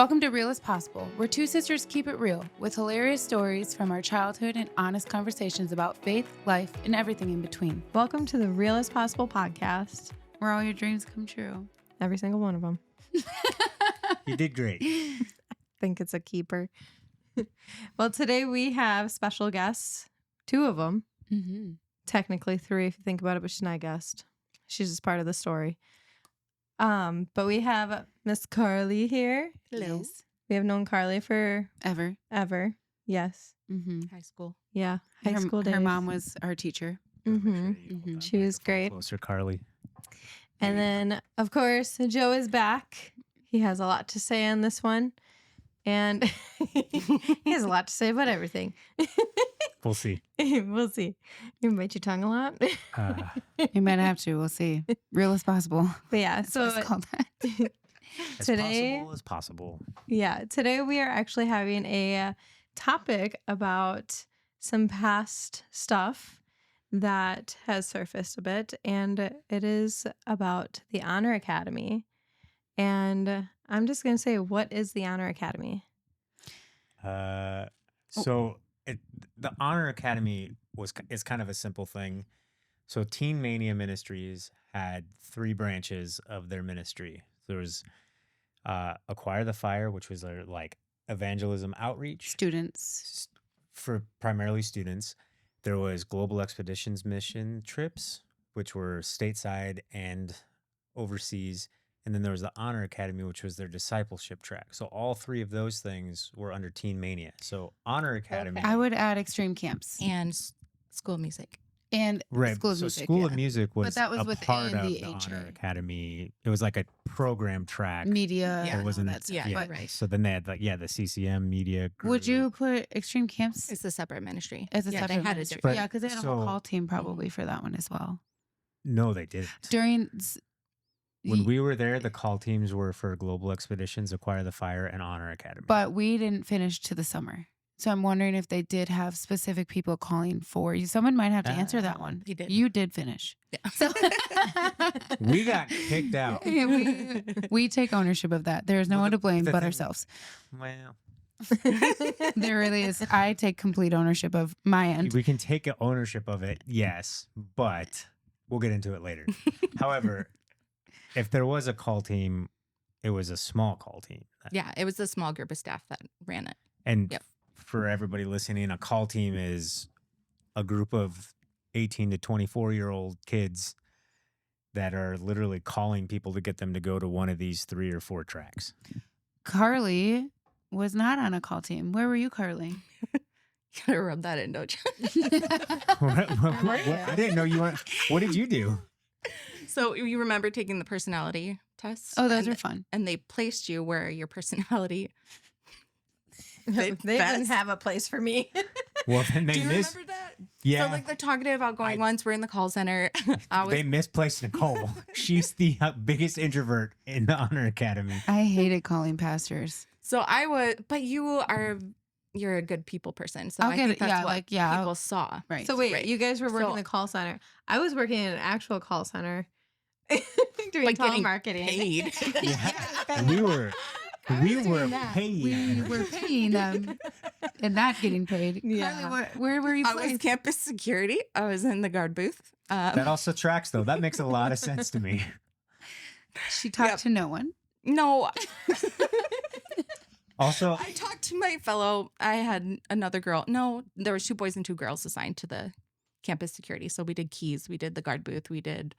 Welcome to Real as Possible, where two sisters keep it real with hilarious stories from our childhood and honest conversations about faith, life, and everything in between. Welcome to the Real as Possible podcast. Where all your dreams come true. Every single one of them. You did great. I think it's a keeper. Well, today we have special guests, two of them. Mm-hmm. Technically three if you think about it, but she's not a guest. She's just part of the story. But we have Miss Carly here. Hello. Yes. We have known Carly for Ever. Yes. Mm-hmm. High school. Yeah. High school days. Her mom was our teacher. Mm-hmm. She was great. Closer, Carly. And then, of course, Joe is back. He has a lot to say on this one. And he has a lot to say about everything. We'll see. We'll see. You bite your tongue a lot. You might have to. We'll see. Real as possible. But yeah, That's so what it's called that. As today, possible as possible. yeah, today we are actually having a topic about some past stuff that has surfaced a bit, and it is about the Honor Academy. And I'm just going to say, what is the Honor Academy? So the Honor Academy is kind of a simple thing. So Teen Mania Ministries had three branches of their ministry. There was Acquire the Fire, which was their like evangelism outreach Students. for primarily students. There was Global Expeditions mission trips, which were stateside and overseas. And then there was the Honor Academy, which was their discipleship track. So all three of those things were under Teen Mania. So Honor Academy. I would add extreme camps. And school of music. And Right. school of so music. School of yeah. Music was, that was a within part of the the Honor HA. Academy. It was like a program track. Media. Yeah. and It wasn't all that stuff. yeah, But right. So then they had like the CCM media group. would you put extreme camps It's a separate ministry. as a yeah, separate they had a ministry? different. Yeah, because they had a whole so- call team probably for that one as well. No, they didn't. During When we were there, the call teams were for Global Expeditions, Acquire the Fire, and Honor Academy. but we didn't finish to the summer. So I'm wondering if they did have specific people calling for you. Someone might have to answer that one. He did. You did finish. Yeah. So we got kicked out. Yeah, we take ownership of that. There's no Well, one to blame the but thing- ourselves. Well, There really is. I take complete ownership of my end. we can take ownership of it, yes, but we'll get into it later. However, if there was a call team, it was a small call team. Yeah, it was a small group of staff that ran it. And Yep. for everybody listening, a call team is a group of 18 to 24-year-old kids that are literally calling people to get them to go to one of these 3 or 4 tracks. Carly was not on a call team. Where were you, Carly? You gotta rub that in, don't you? I didn't know you went. What did you do? So you remember taking the personality tests? Oh, those and, are fun. And they placed you where your personality. They fit didn't best. have a place for me. Well, then Do they you remember that? Yeah, So like the talkative, outgoing ones were in the call center. I was they misplaced Nicole. She's the biggest introvert in the Honor Academy. I hated calling pastors. So I would, but you're a good people person. So I'll I get think it. that's Yeah, what like, yeah, people saw. Right. So wait, Right. you guys were working So- in the call center. I was working in an actual call center doing But getting telemarketing. paid. Yeah, we were paid. we were paying them and not getting paid. Yeah. Carly, where were you I was placed? campus security. I was in the guard booth. That also tracks, though. That makes a lot of sense to me. She talked Yep. to no one. No, Also, I talked to my fellow. I had another girl. No, there was 2 boys and 2 girls assigned to the campus security. So we did keys. We did the guard booth. We did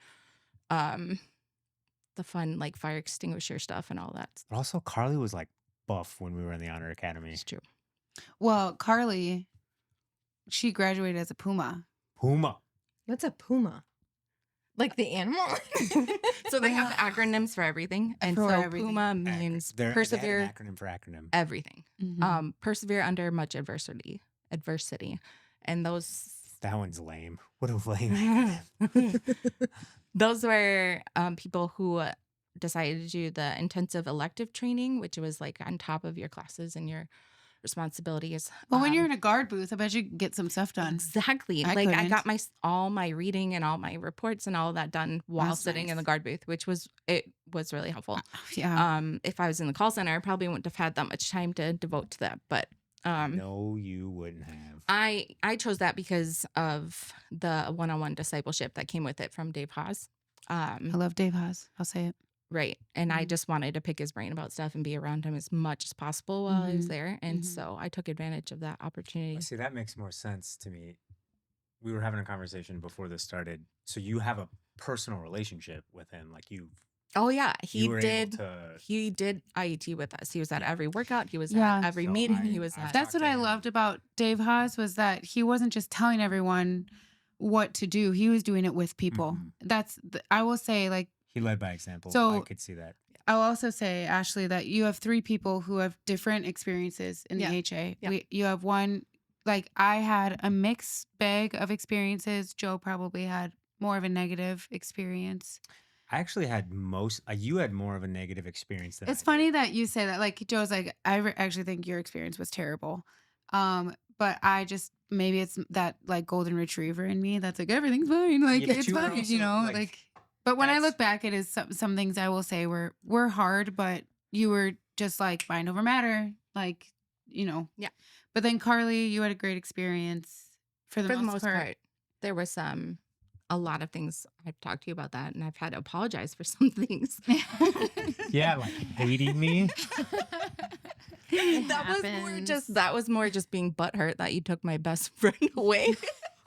the fun like fire extinguisher stuff and all that. but also Carly was like buff when we were in the Honor Academy. It's true. Well, Carly, she graduated as a Puma. Puma. What's a puma? Like the animal? So they have acronyms for everything. And For so everything. PUMA means They had persevere an acronym for acronym. everything. Mhm. Persevere under much adversity. And those That one's lame. What a lame acronym. those were people who decided to do the intensive elective training, which was like on top of your classes and your responsibilities. Well, when you're in a guard booth, I bet you can get some stuff done. Exactly. I Like I couldn't. got all my reading and all my reports and all of that done while That's sitting in the nice. guard booth, which was really helpful. Yeah. If I was in the call center, I probably wouldn't have had that much time to devote to that. But No, you wouldn't have. I chose that because of the one-on-one discipleship that came with it from Dave Haas. I love Dave Haas. I'll say it. Right. And I Mhm. just wanted to pick his brain about stuff and be around him as much as possible while I was Mhm. there. And Mhm. so I took advantage of that opportunity. See, that makes more sense to me. We were having a conversation before this started. So you have a personal relationship with him, like Oh yeah, you were able to. he did IET with us. He was at Yeah. every workout. He was Yeah. at every So meeting. I- He was I've at That's talked what to I him. loved about Dave Haas was that he wasn't just telling everyone what to do. He was doing it with people. Mhm. I will say, like, He led by example. I So- could see that. I'll also say, Ashley, that you have 3 people who have different experiences in Yeah. the HA. Yeah. You have one, like I had a mixed bag of experiences. Joe probably had more of a negative experience. I actually had you had more of a negative experience than It's I funny did. that you say that. Like Joe's like, actually think your experience was terrible. But I just, maybe it's that like golden retriever in me that's like, everything's fine. Like, Yeah, but it's you were fine, also, you know? like, But when I that's- look back, it is some things I will say were hard, but you were just like mind over matter. Like, you know. Yeah. But then Carly, you had a great experience for the most part. There was a lot of things. I've talked to you about that, and I've had to apologize for some things. Yeah, like hating me. That was more just being butthurt that you took my best friend away.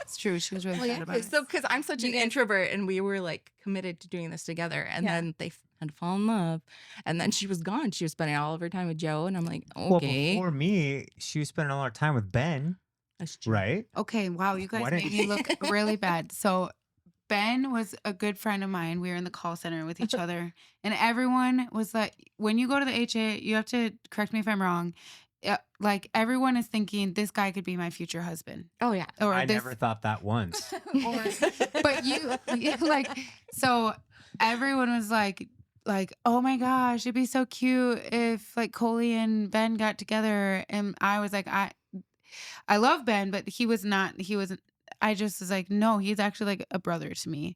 It's true. She was really sad about it. So because I'm such an introvert and we were like committed to doing this together, and then they had to fall in love, and then she was gone. She was spending all of her time with Joe, and I'm like, Well, okay, before me, she was spending a lot of time with Ben, that's true. right? Okay, wow, you guys Why made didn't- me look really bad. So Ben was a good friend of mine. We were in the call center with each other, and everyone was like, when you go to the HA, you have to correct me if I'm wrong. Like everyone is thinking this guy could be my future husband. Oh yeah. Or I this, never thought that once. but you like, so everyone was like, oh my gosh, it'd be so cute if like Coley and Ben got together. And I was like, I love Ben, but he wasn't, I just was like, no, he's actually like a brother to me.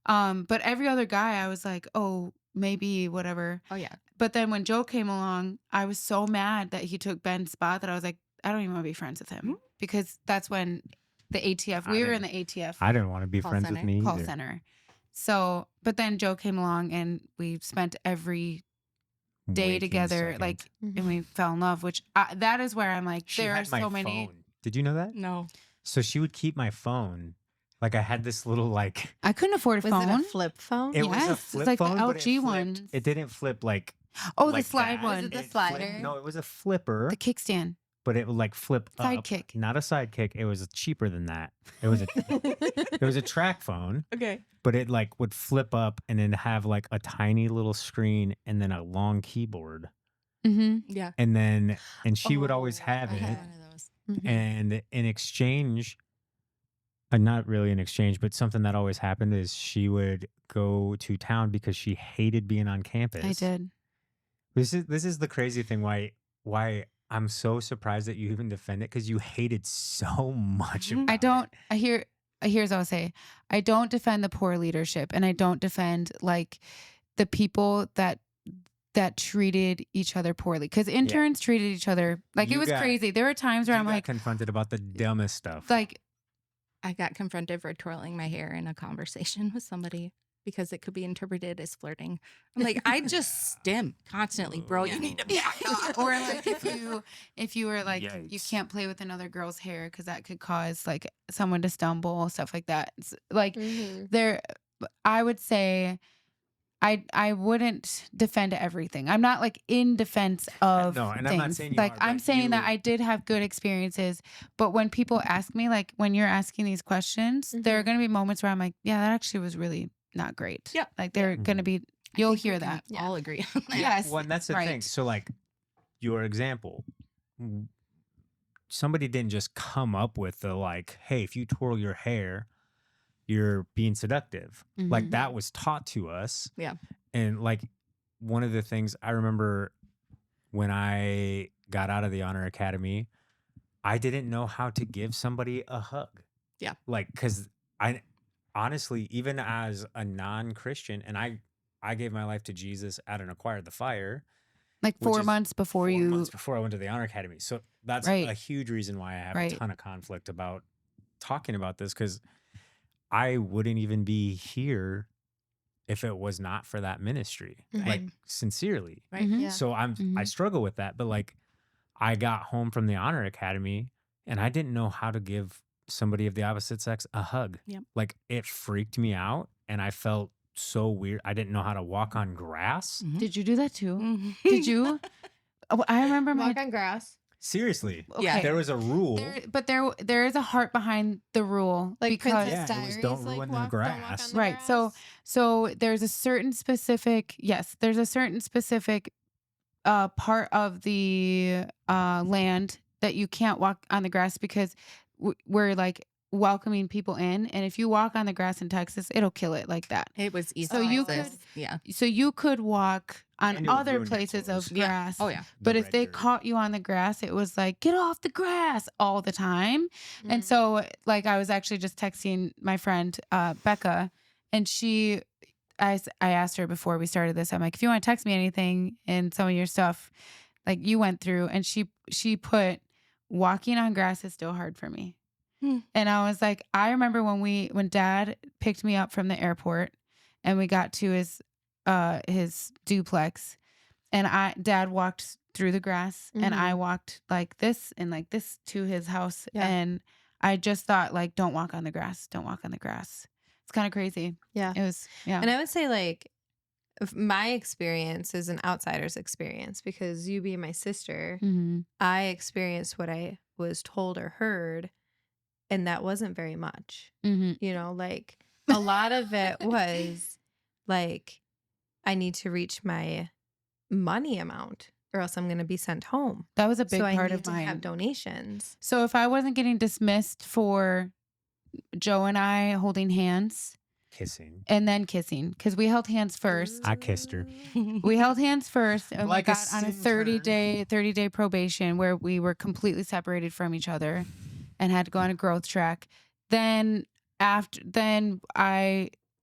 But every other guy, I was like, oh, maybe whatever. Oh yeah. But then when Joe came along, I was so mad that he took Ben's spot that I was like, I don't even want to be friends with him because that's when the ATF, we were in the ATF I didn't want to be Call friends center. with me call either. center. So, but then Joe came along and we spent every day Waking together, second. like, and we fell in love, which that is where I'm like, She there are had my so many. phone. Did you know that? No. So she would keep my phone. Like I had this little like. I couldn't afford a Was phone. it a flip phone? It was a Yes, it's flip like the phone, but LG it flipped. ones. It didn't flip like. Oh, like the slide that. one. Was it the It slider? flipped- no, it was a flipper, The kickstand. but it would like flip up. Sidekick. Not a sidekick. It was cheaper than that. It was a it was a track phone, Okay. but it like would flip up and then have like a tiny little screen and then a long keyboard. Mm-hmm. Yeah. And she would always Oh, have I it. had one of those. Mm-hmm. And in exchange, not really in exchange, but something that always happened is she would go to town because she hated being on campus. I did. This is the crazy thing. Why I'm so surprised that you even defend it because you hated so much. Mhm. About I don't. it. Here's what I'll say. I don't defend the poor leadership, and I don't defend like the people that treated each other poorly because interns treated each other like it You was got- crazy. There were times where You I'm got like, confronted about the dumbest stuff. I got confronted for twirling my hair in a conversation with somebody because it could be interpreted as flirting. I'm like, I just stim constantly, bro. You need to back off. or like if you were like you Yikes. can't play with another girl's hair because that could cause like someone to stumble, stuff like that. It's, like there, I would say. I wouldn't defend everything. I'm not like in defense of No, and things. I'm not saying you like are, I'm but saying that you- I did have good experiences. But when people ask me, like when you're asking these questions, there are going to be moments where I'm like, yeah, that actually was really not great. Yeah. Like they're going to be. I You'll think we hear can that. All agree on that. Yes. Well, and that's the thing. right. So, like, your example, somebody didn't just come up with the like, hey, if you twirl your hair, you're being seductive. Like Mhm. that was taught to us. Yeah. And like one of the things I remember when I got out of the Honor Academy, I didn't know how to give somebody a hug. Yeah. Like, because I honestly, even as a non-Christian, and I gave my life to Jesus at an Acquired the Fire, Like which 4 is months before 4 you. months before I went to the Honor Academy. So that's Right. a huge reason why I have a Right. ton of conflict about talking about this, because I wouldn't even be here if it was not for that ministry. Mhm. Like, sincerely. Right. Mhm. Yeah. So I Mhm. struggle with that, but like I got home from the Honor Academy and I didn't know how to give somebody of the opposite sex a hug. Yep. Like, it freaked me out and I felt so weird. I didn't know how to walk on grass. Mhm. Did you do that too? Mhm. Did you? Oh, I remember my. Walk on grass. Seriously. Yeah. There was a rule. There is a heart behind the rule Like because Princess Yeah, it was Diaries, don't like ruin the don't walk grass. on the right. So grass. there's a certain specific part of the land that you can't walk on the grass because we're like welcoming people in, and if you walk on the grass in Texas, it'll kill it like that. It was easy. So you Yeah. So you could walk on And it would other ruin your places of clothes. Yeah. grass. Oh, yeah. The But if red they dirt. caught you on the grass, it was like, get off the grass all the time. And Mm. so, like, I was actually just texting my friend, Becca, and I asked her before we started this, I'm like, if you want to text me anything and some of your stuff, like you went through, and she put, walking on grass is still hard for me. And I was like, I remember when Dad picked me up from the airport and we got to his duplex, and Dad walked through the grass and I walked like this to his house. Yeah. And I just thought, like, don't walk on the grass. Don't walk on the grass. It's kind of crazy. Yeah. It was, yeah. And I would say, like, my experience is an outsider's experience because you being my sister, Mm-hmm. I experienced what I was told or heard, and that wasn't very much. Mm-hmm. You know, like a lot of it was like, I need to reach my money amount or else I'm going to be sent home. That was a big so I part need of to mine. have donations. So if I wasn't getting dismissed for Joe and I holding hands Kissing. and then kissing, because we held hands first. I kissed her. We held hands first, and Like we a got on a sin 30-day probation where we were completely separated from each other and had to go on a growth track.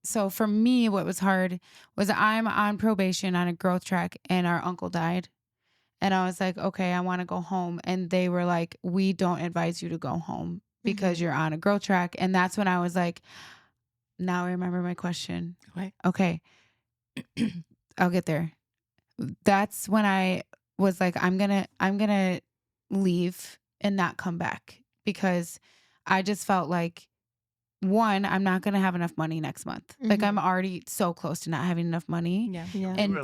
So for me, what was hard was I'm on probation on a growth track and our uncle died. And I was like, okay, I want to go home. And they were like, we don't advise you to go home because you're on a growth track. And that's when I was like, now I remember my question. What? Okay. I'll get there. That's when I was like, I'm gonna leave and not come back because I just felt like, one, I'm not gonna have enough money next month. Like, I'm already so close to not having enough money. Yeah. Yeah. And-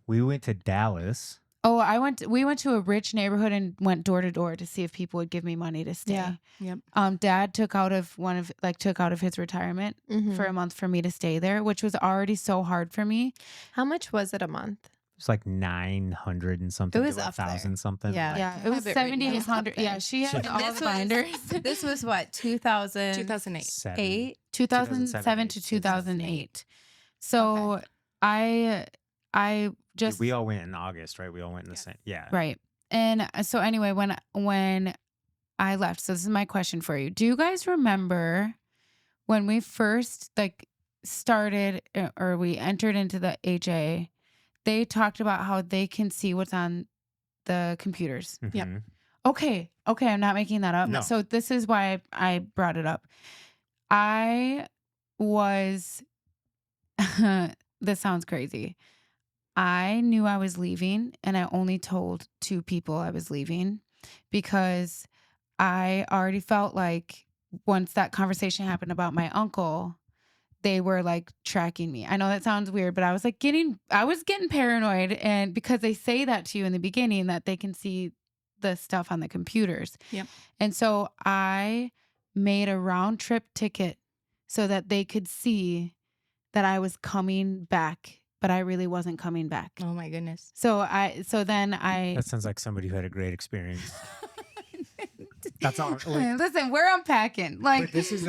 we went to Dallas. Oh, we went to a rich neighborhood and went door to door to see if people would give me money to stay. Yeah. Yep. Dad took out of his retirement for a month for me to stay there, which was already so hard for me. How much was it a month? It's like 900 and something. It was to up there. 1,000 something. Yeah. Like, Yeah, it was have it right now. 7,800. Yeah, she had And all this the was- binders. This was what, 2008? 2008. 2007 to 2008. So I just we all went in August, right? We all went in the same. Yeah. right. And so anyway, when I left, so this is my question for you. Do you guys remember when we first started or we entered into the HA? They talked about how they can see what's on the computers. Yep. Mhm. Okay, I'm not making that up. No. So this is why I brought it up. I was this sounds crazy. I knew I was leaving and I only told 2 people I was leaving because I already felt like once that conversation happened about my uncle, they were like tracking me. I know that sounds weird, but I was getting paranoid, and because they say that to you in the beginning that they can see the stuff on the computers. Yep. And so I made a round trip ticket so that they could see that I was coming back, but I really wasn't coming back. Oh my goodness. So then I That sounds like somebody who had a great experience. That's all. Like, listen, we're unpacking. Like, but this is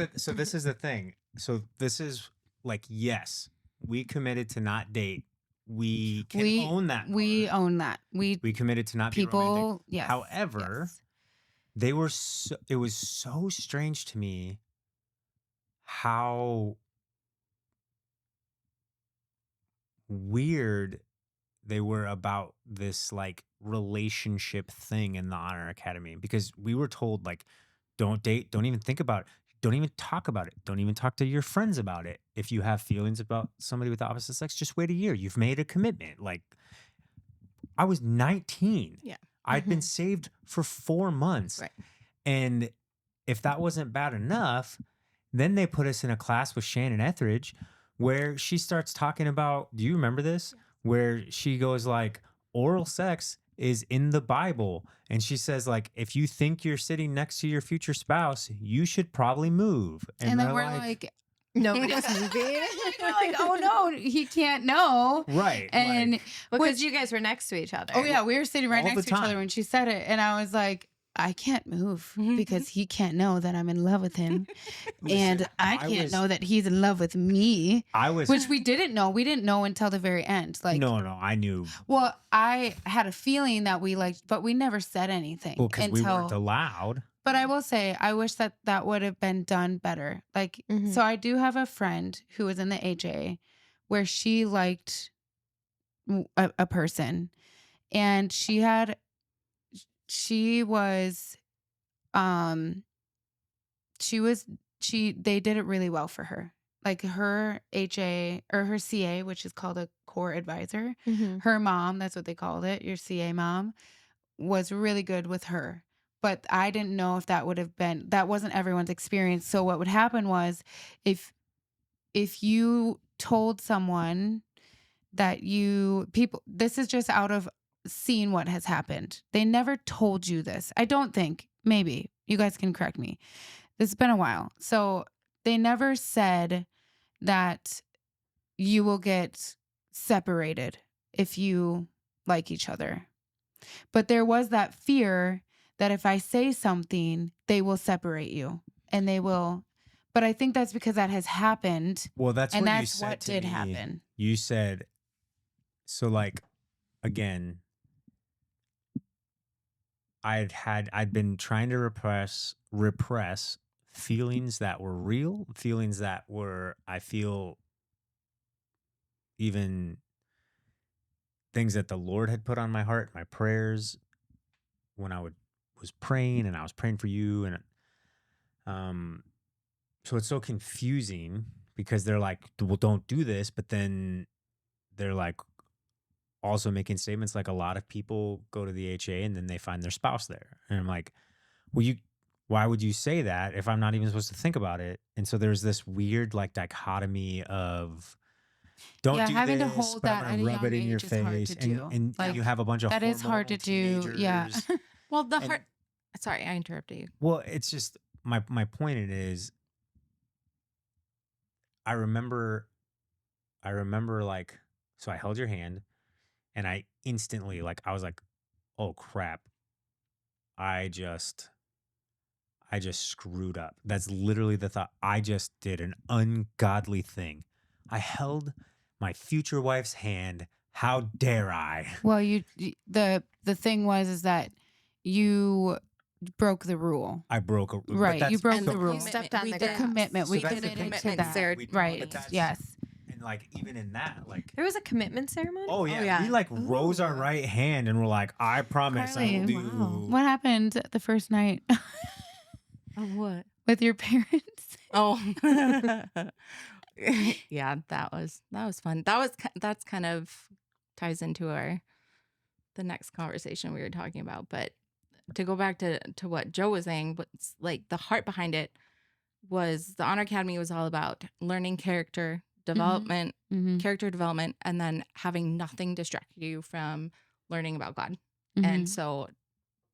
the thing. So this is like, yes, we committed to not date we can We own that. we part. own that. We We committed to not be romantic. people. Yes. However, yes. they were it was so strange to me how weird they were about this like relationship thing in the Honor Academy, because we were told like, don't date, don't even think about it, don't even talk about it, don't even talk to your friends about it. If you have feelings about somebody with the opposite sex, just wait a year. You've made a commitment. Like, I was 19. Yeah. I'd been saved for 4 months. Right. And if that wasn't bad enough, then they put us in a class with Shannon Etheridge where she starts talking about, do you remember this? Where she goes like, oral sex is in the Bible. And she says like, if you think you're sitting next to your future spouse, you should probably move. And then they're we're like, Nobody's moving. we're like, oh no, he can't know. right. And like, Because you guys were next to each other. oh yeah, we were sitting right All next the to each other time. when she said it, and I was like, I can't move because he can't know that I'm in love with him, and listen, I can't know that he's in love with me, I was, which we didn't know. We didn't know until the very end. Like, no, I knew. well, I had a feeling that we liked, but we never said anything Well, because we weren't until. allowed. But I will say, I wish that that would have been done better. Like, Mhm. so I do have a friend who was in the AJ where she liked a person, and she was, they did it really well for her. Like her HA or her CA, which is called a core advisor, Mhm. her mom, that's what they called it, your CA mom, was really good with her. But I didn't know if that wasn't everyone's experience. So what would happen was if you told someone that this is just out of seeing what has happened. They never told you this. I don't think, maybe you guys can correct me. It's been a while. So they never said that you will get separated if you like each other. But there was that fear that if I say something, they will separate you and they will. But I think that's because that has happened. Well, that's And what you that's said what to did me. happen. You said, so like, again, I'd been trying to repress feelings that were real, feelings that were, I feel, even things that the Lord had put on my heart, my prayers, when was praying, and I was praying for you. And so it's so confusing because they're like, well, don't do this. But then they're like also making statements like, a lot of people go to the HA and then they find their spouse there. And I'm like, well, why would you say that if I'm not even supposed to think about it? And so there's this weird like dichotomy of, don't do having this, to hold but that I'm at a gonna rub it young in your age is hard face. to do. And Like, you have a bunch of that is hard to hormonal do. Yeah. teenagers. Well, the And- heart. Sorry, I interrupted you. Well, it's just my point is, I remember like, so I held your hand and I instantly, like, I was like, oh crap, I just screwed up. That's literally the thought. I just did an ungodly thing. I held my future wife's hand. How dare I? Well, the thing is that you broke the rule. I broke a Right, you broke And the the rule. commitment, Stepped on we the did- grass. Commitment. So We that's the committed to commitment that. ceremony. Right. But that's- Yes. And like, even in that, like, There was a commitment ceremony? oh yeah, yeah. we like rose our Ooh. right hand and we're like, I promise I will Carly, do. wow. What happened the first night Oh, what? with your parents? Oh, yeah, that was fun. That's kind of ties into the next conversation we were talking about. But to go back to what Joe was saying, what's like the heart behind it was the Honor Academy was all about learning character development, Mm-hmm. character development, and then having nothing distract you from learning about God. And so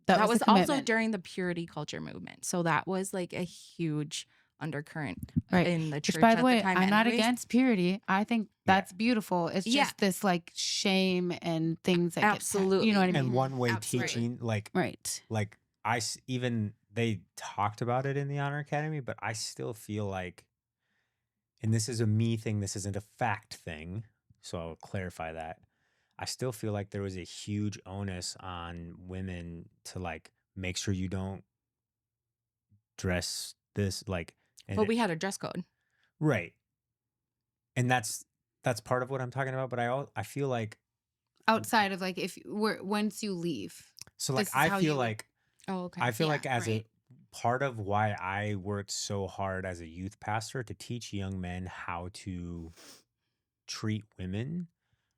that was the also commitment. during the purity culture movement. So that was like a huge undercurrent Right. in the church. Which, by at the way, time I'm not anyways. against purity. I think that's beautiful. It's Yeah. just this like shame and things that Absolutely. you know what I mean? And one way Absolutely. teaching, like, Right. even they talked about it in the Honor Academy, but I still feel like, and this is a me thing, this isn't a fact thing. so I'll clarify that. I still feel like there was a huge onus on women to like make sure you don't dress this like, and But we had a dress code. right, and that's part of what I'm talking about. But I feel like Outside of like if we're once you leave, so like this is how you would. Oh, okay. I feel Yeah, like as right. a part of why I worked so hard as a youth pastor to teach young men how to treat women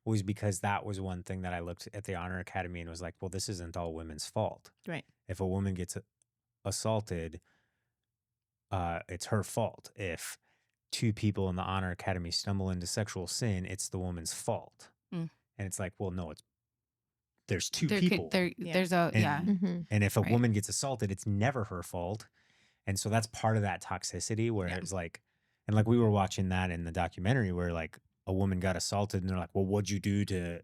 was because that was one thing that I looked at the Honor Academy and was like, well, this isn't all women's fault. Right. If a woman gets assaulted, it's her fault. If two people in the Honor Academy stumble into sexual sin, it's the woman's fault. Mm. And it's like, well, no, there's two There people. Yeah. there's a yeah. And Mm-hmm. and if a Right. woman gets assaulted, it's never her fault. And so that's part of that toxicity where Yeah. it's like, and like we were watching that in the documentary where like a woman got assaulted and they're like, well, what'd you do to,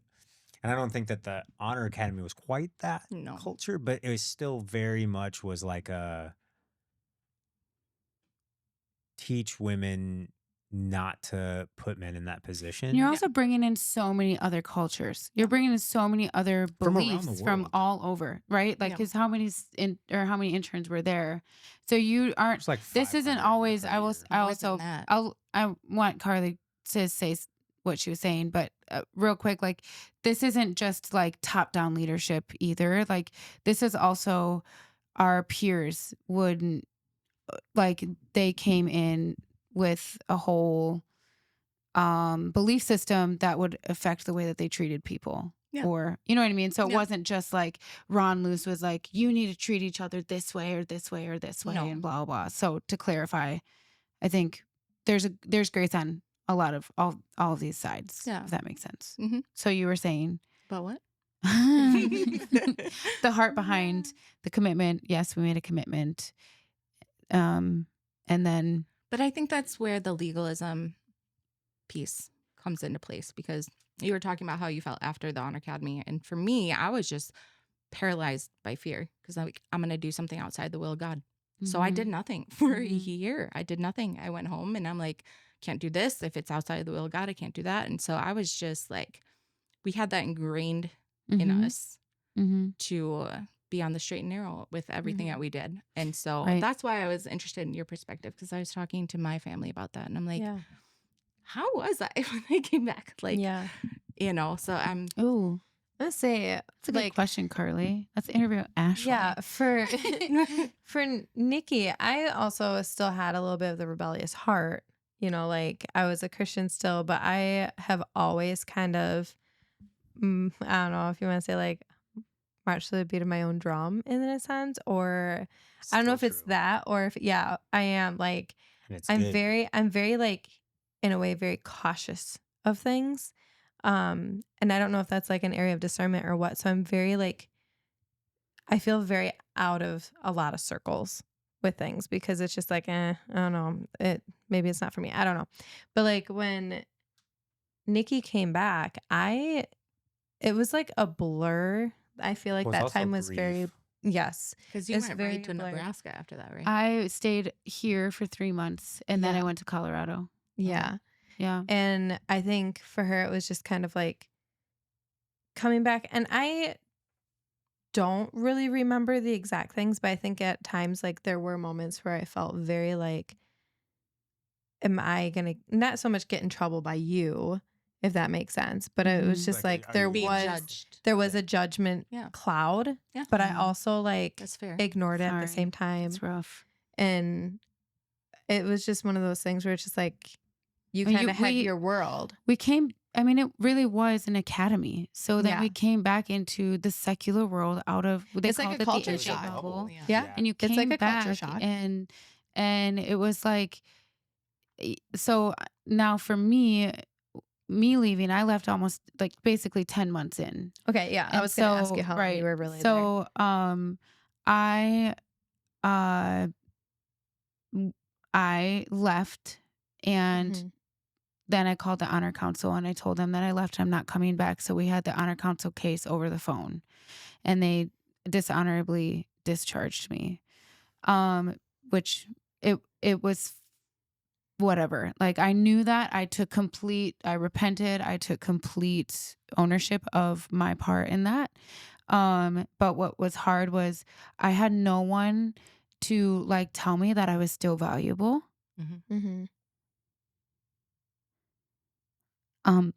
and I don't think that the Honor Academy was quite that No. culture, but it was still very much was like a teach women not to put men in that position. And you're Yeah. also bringing in so many other cultures. You're bringing in so many other From around the beliefs from world. all over, right? Like, Yeah. because how many how many interns were there? So you aren't. It's like This isn't 500 always. per I will. year. I More than also. that. I want Carly to say what she was saying, but real quick, like this isn't just like top down leadership either. Like this is also our peers wouldn't like they came in with a whole belief system that would affect the way that they treated people. Yeah. Or you know what I mean? So it Yeah. wasn't just like Ron Luce was like, you need to treat each other this way or this way or this way No. and blah blah. So to clarify, I think there's grace on a lot of all of these sides. Yeah. If that makes sense. Mhm. So you were saying But what? the heart behind the commitment. Yes, we made a commitment. And then But I think that's where the legalism piece comes into place because you were talking about how you felt after the Honor Academy. And for me, I was just paralyzed by fear because I'm going to do something outside the will of God. So I did nothing for a Mhm. year. I did nothing. I went home and I'm like, can't do this. If it's outside the will of God, I can't do that. And so I was just like, we had that ingrained in Mhm. us Mhm. to be on the straight and narrow with everything that we did. And so Right. that's why I was interested in your perspective because I was talking to my family about that. And I'm like, Yeah. how was I when I came back? Like, Yeah. you know, so I'm, Ooh, Let's say that's a good like question, Carly. Let's interview Ashley. yeah, for Nikki, I also still had a little bit of the rebellious heart. You know, like I was a Christian still, but I have always kind of I don't know if you want to say like march to the beat of my own drum in a sense, or I don't know if Still it's true. that or if I am like And it's I'm good. very like in a way very cautious of things. And I don't know if that's like an area of discernment or what. So I'm very like I feel very out of a lot of circles with things because it's just like I don't know. Maybe it's not for me. I don't know. But like when Nikki came back, it was like a blur. I feel like Well, it's that also time was very grief. yes. because you It's went very right to blurred. Nebraska after that, right? I stayed here for 3 months and then I Yeah. went to Colorado. Yeah. Yeah. And I think for her, it was just kind of like coming back. And I don't really remember the exact things, but I think at times, like, there were moments where I felt very like, am I going to not so much get in trouble by you, if that makes sense? But it was Mhm. just Like, like, are there you- Being was. judged. There was Yeah. a judgment Yeah. cloud, Yeah. but I Mhm. also like That's fair. ignored it at Sorry. the same time. It's rough. And it was just one of those things where it's just like you I mean, kind of had we- your world. We came, I mean, it really was an academy. So then Yeah. we came back into the secular world out of, they It's like called a it culture the shock. ancient bubble. Yeah. And you It's came like a back culture shock. and it was like, so now for me leaving, I left almost like basically 10 months in. Okay, yeah. I And was going to ask so, you how long right. you were really there. So, I left and Mhm. then I called the honor council and I told them that I left. I'm not coming back. So we had the honor council case over the phone and they dishonorably discharged me. Which it was whatever. Like I knew that I repented. I took complete ownership of my part in that. But what was hard was I had no one to like tell me that I was still valuable. Mm-hmm. Um,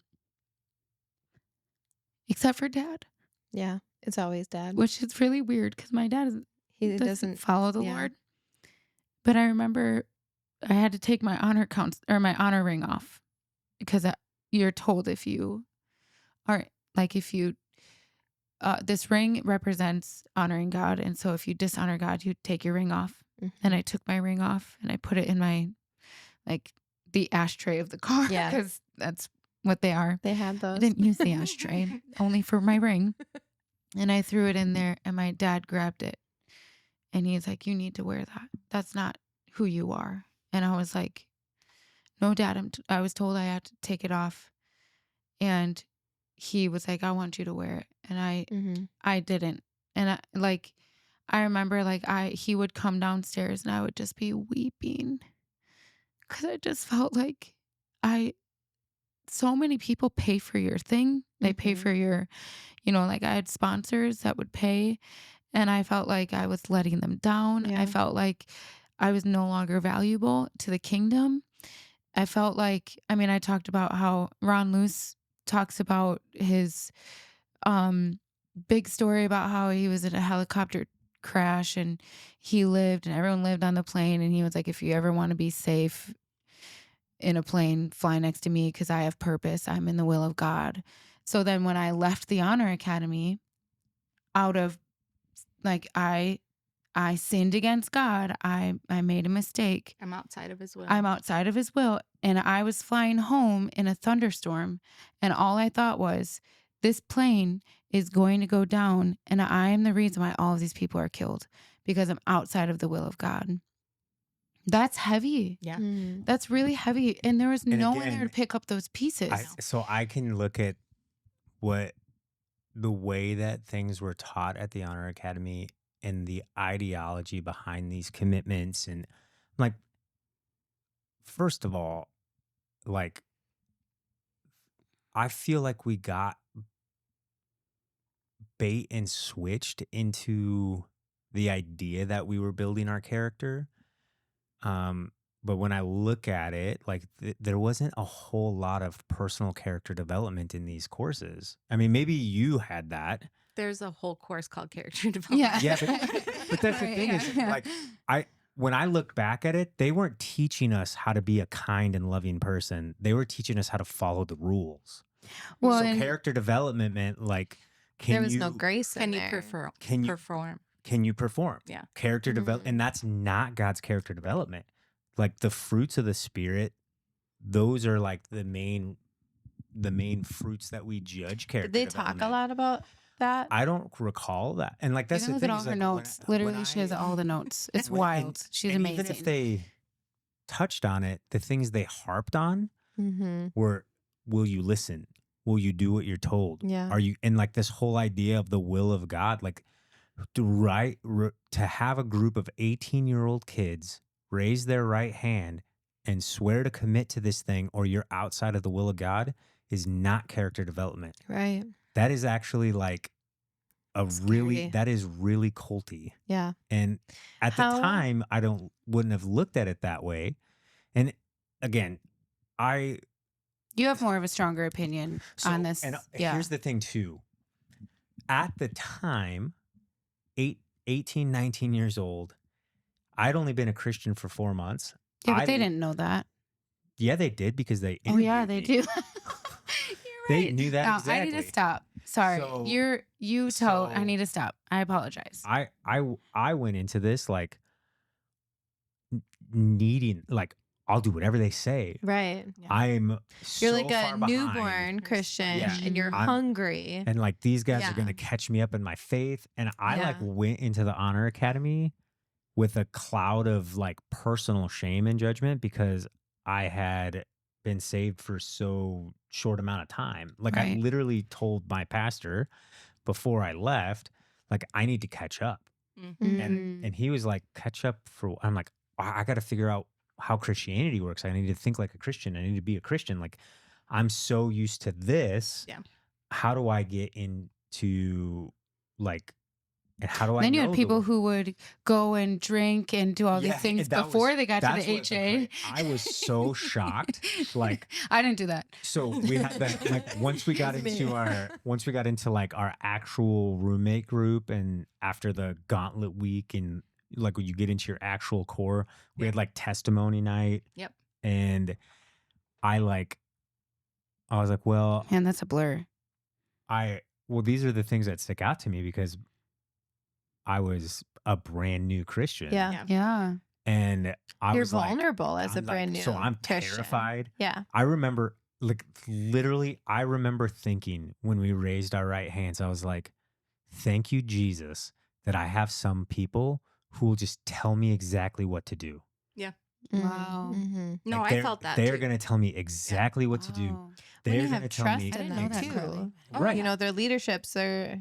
except for dad, Yeah. It's always dad. which is really weird because my dad He doesn't doesn't. follow the yeah. Lord. But I remember I had to take my my honor ring off because you're told if you are like if you this ring represents honoring God, and so if you dishonor God, you take your ring off. Mhm. And I took my ring off and I put it in my like the ashtray of the car Yeah. because that's what they are. They had I those. didn't use the ashtray only for my ring, and I threw it in there, and my dad grabbed it, and he's like, "You need to wear that. That's not who you are." And I was like, "No, Dad. I was told I had to take it off," and he was like, "I want you to wear it," and Mm-hmm. I didn't, and I remember he would come downstairs and I would just be weeping because I just felt like I so many people pay for your thing. They pay Mhm. for your, like I had sponsors that would pay, and I felt like I was letting them down. Yeah. I felt like I was no longer valuable to the kingdom. I felt like, I mean, I talked about how Ron Luce talks about his big story about how he was in a helicopter crash and he lived and everyone lived on the plane, and he was like, if you ever want to be safe in a plane, fly next to me because I have purpose. I'm in the will of God. So then when I left the Honor Academy out of like I sinned against God. I made a mistake. I'm outside of his will. I'm outside of his will. And I was flying home in a thunderstorm. And all I thought was, this plane is going to go down. And I am the reason why all of these people are killed because I'm outside of the will of God. That's heavy. Yeah. Mm. That's really heavy. And there was And no one again, there to pick up those pieces. So I can look at the way that things were taught at the Honor Academy and the ideology behind these commitments. And like, first of all, like, I feel like we got bait and switched into the idea that we were building our character. But when I look at it, like there wasn't a whole lot of personal character development in these courses. I mean, maybe you had that. There's a whole course called character development. Yeah, but that's the thing is, like, when I look back at it, they weren't teaching us how to be a kind and loving person. They were teaching us how to follow the rules. Well, So and character development meant like, There was no grace Can in you there. perform? Can you perform? Yeah. Character develop, Mhm. and that's not God's character development. Like the fruits of the Spirit, those are like the main fruits that we judge character Did they talk a development. lot about that? I don't recall that. And like, that's you can the look at thing all is her like, notes. Literally, she has all the notes. It's wild. She's and amazing. even if they touched on it, the things they harped on Mm-hmm. were, will you listen? Will you do what you're told? Yeah. Are you, and like this whole idea of the will of God, like to have a group of 18-year-old kids raise their right hand and swear to commit to this thing or you're outside of the will of God is not character development. Right. That is actually like Scary. that is really culty. Yeah. And at the How- time, wouldn't have looked at it that way. And again, You have more of a stronger opinion on this. And yeah. here's the thing too. At the time, 18, 19 years old, I'd only been a Christian for 4 months. Yeah, but they didn't know that. Yeah, they did because they Oh yeah, interviewed they me. do. They knew that No, exactly. I need to stop. Sorry. So- I need to stop. I apologize. I went into this like needing, like, I'll do whatever they say. Right. Yeah. I'm so You're like a far behind. newborn Christian Yeah. and you're I'm- hungry. And like these guys Yeah. are going to catch me up in my faith. And I like Yeah. went into the Honor Academy with a cloud of like personal shame and judgment because I had been saved for so short amount of time. Like I Right. literally told my pastor before I left, like, I need to catch up. Mhm. Mm. And he was like, catch up for, I'm like, I got to figure out how Christianity works. I need to think like a Christian. I need to be a Christian. Like, I'm so used to this. Yeah. How do I get into like, and how do I Then you had know people who would go and drink and do all these Yeah, things and that before was- they got to that's the what HA. I was so shocked. Like, I didn't do that. so we had that, like, once we got into like our actual roommate group, and after the gauntlet week, and like when you get into your actual core, we had like testimony night. Yep. And I was like, well, Man, that's a blur. these are the things that stick out to me because I was a brand new Christian. Yeah. Yeah. Yeah. And I You're was like, vulnerable as a I'm like- brand new. so I'm Christian. terrified. Yeah. I remember, like, literally, I remember thinking when we raised our right hands, I was like, thank you, Jesus, that I have some people who will just tell me exactly what to do. Wow. Mm-hmm. No, Like, I felt that. They're too. going to tell me exactly what to do. Wow. They're When you going to have tell trust me. I in didn't know them that, Carly. too. Oh, Right. You know, their leaderships are,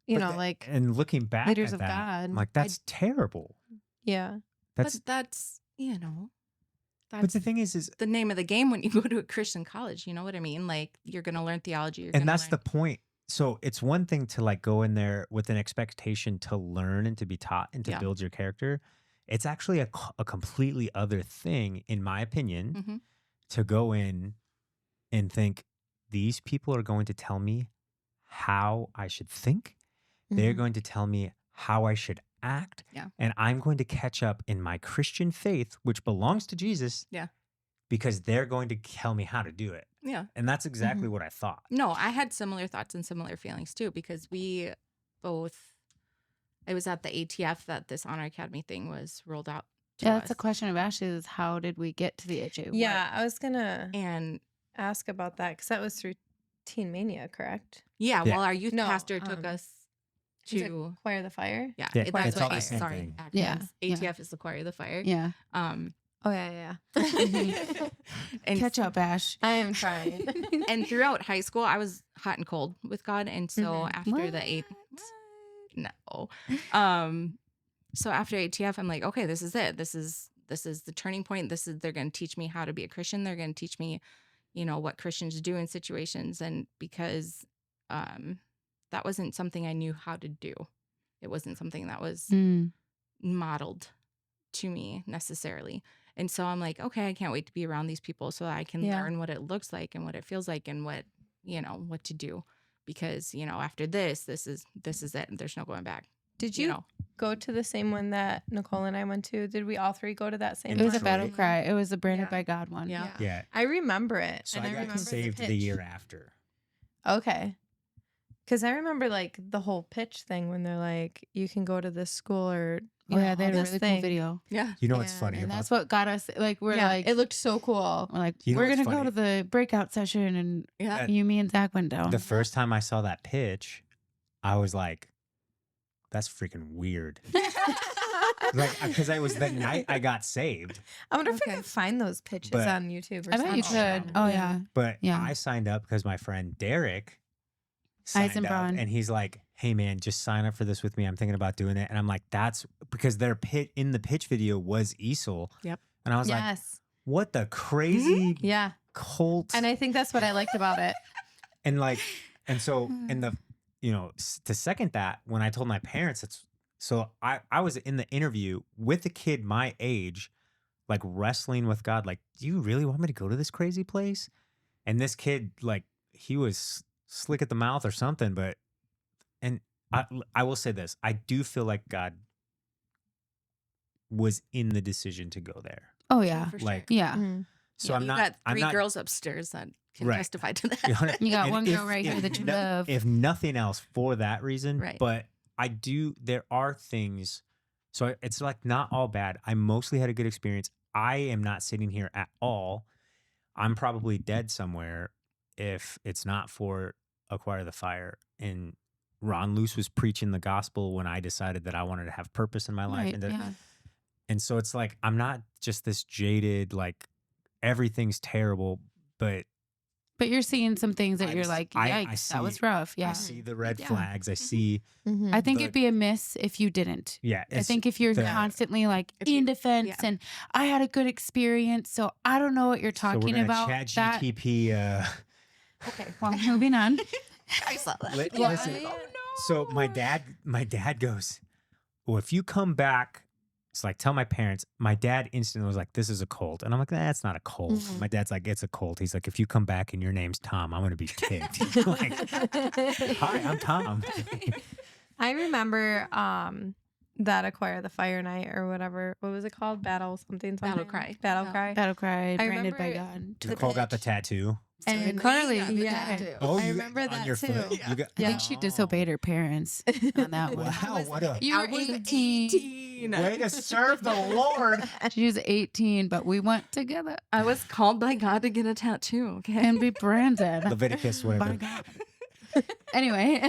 But like, and looking back leaders at of that, God. I'm like, that's terrible. yeah. That's, But that's, but that's the thing is the name of the game when you go to a Christian college. You know what I mean? Like, you're going to learn theology. and that's the point. So it's one thing to like go in there with an expectation to learn and to be taught and to Yeah. build your character. It's actually a completely other thing, in my opinion, Mm-hmm. to go in and think these people are going to tell me how I should think. They're Mhm. going to tell me how I should act. Yeah. And I'm going to catch up in my Christian faith, which belongs to Jesus. Yeah. Because they're going to tell me how to do it. Yeah. And that's exactly what I thought. No, I had similar thoughts and similar feelings too, because we both, it was at the ATF that this Honor Academy thing was rolled out to Yeah, us. that's a question of Ashley's. How did we get to the HA? Yeah, I was going to And ask about that because that was through Teen Mania, correct? yeah, Yeah. well, our youth No, pastor took us Is it to, Choir the Fire? yeah, Yeah, Choir it's the all the Fire. same sorry, thing. Yeah, acronyms. yeah. ATF is the choir of the fire. Yeah. Oh, yeah. And Catch up, Ash. I am trying. And throughout high school, I was hot and cold with God. And so Mhm. after the so after ATF, I'm like, okay, this is it. This is the turning point. They're going to teach me how to be a Christian. They're going to teach me, what Christians do in situations. And because that wasn't something I knew how to do. It wasn't something that was Mm. modeled to me necessarily. And so I'm like, okay, I can't wait to be around these people so that I can Yeah. learn what it looks like and what it feels like and what to do. Because, after this is it. There's no going back. Did you go to the same one that Nicole and I went to? Did we all three go to that same In It was a one? battle Detroit. cry. It was a branded Yeah. by God one. Yeah. Yeah. I remember it. So and I got remember saved the pitch. year after. Okay. Because I remember like the whole pitch thing when they're like, you can go to this school or, Oh yeah, they had a this really thing. cool video. Yeah. You know what's And- funny And about that's what got us like we're yeah, like it looked so cool. we're like You know we're what's gonna go funny? to the breakout session and Yeah. you, me and Zach went down. the first time I saw that pitch, I was like, that's freaking weird. Like, because I was the night I got saved, I wonder if I Okay. can find those pitches But- on YouTube or I bet you something. could. Oh yeah. but Yeah. I signed up because my friend Derek signed up, Eisenbraun. and he's like, hey man, just sign up for this with me. I'm thinking about doing it. And I'm like, that's because their in the pitch video was Esau. Yep. And I was like, Yes. what the crazy Yeah. cult. And I think that's what I liked about it. And like, and so in the, to second that, when I told my parents, I was in the interview with a kid my age, like wrestling with God. Like, do you really want me to go to this crazy place? And this kid, like, he was slick at the mouth or something. But, and I will say this, I do feel like God was in the decision to go there. Oh yeah. For sure. Like, Yeah. Mhm. so Yeah, I'm you not, got I'm 3 not, girls upstairs that can Right. testify to that. You got And one girl right here that you love. If nothing else, for that reason. Right. But there are things. So it's like not all bad. I mostly had a good experience. I am not sitting here at all. I'm probably dead somewhere if it's not for Acquire the Fire. And Ron Luce was preaching the gospel when I decided that I wanted to have purpose in my life. Right, And, yeah. and so it's like, I'm not just this jaded, like everything's terrible, but But you're seeing some things that you're like, I yikes, see that was rough. I Yeah. see the red Yeah. flags. I see, Mhm. I think the- it'd be a miss if you didn't. yeah. I think if you're the- constantly like If you- in defense yeah. and I had a good experience, so I don't know what you're so we're talking gonna about. chat That GTP. okay. Well, moving on. I saw that. Listen. Oh, So my dad goes, well, if you come back, it's like, tell my parents. My dad instantly was like, this is a cult. And I'm like, that's not a cult. Mhm. My dad's like, it's a cult. He's like, if you come back and your name's Tom, I'm going to be ticked. He's like, hi, I'm Tom. I remember that Acquire the Fire Night or whatever. What was it called? Battle something. Battle Cry. Battle Yeah. Cry. Battle cry, I branded by remember God. Nicole got the tattoo. And Carly, yeah. Oh, I you remember on that your too. foot? You got, I think she disobeyed her parents on that one. Wow, what a You were 18. way to serve the Lord. She was 18, but we went together I was called by God to get a tattoo. Okay. and be branded Leviticus, by whatever. God. Anyway,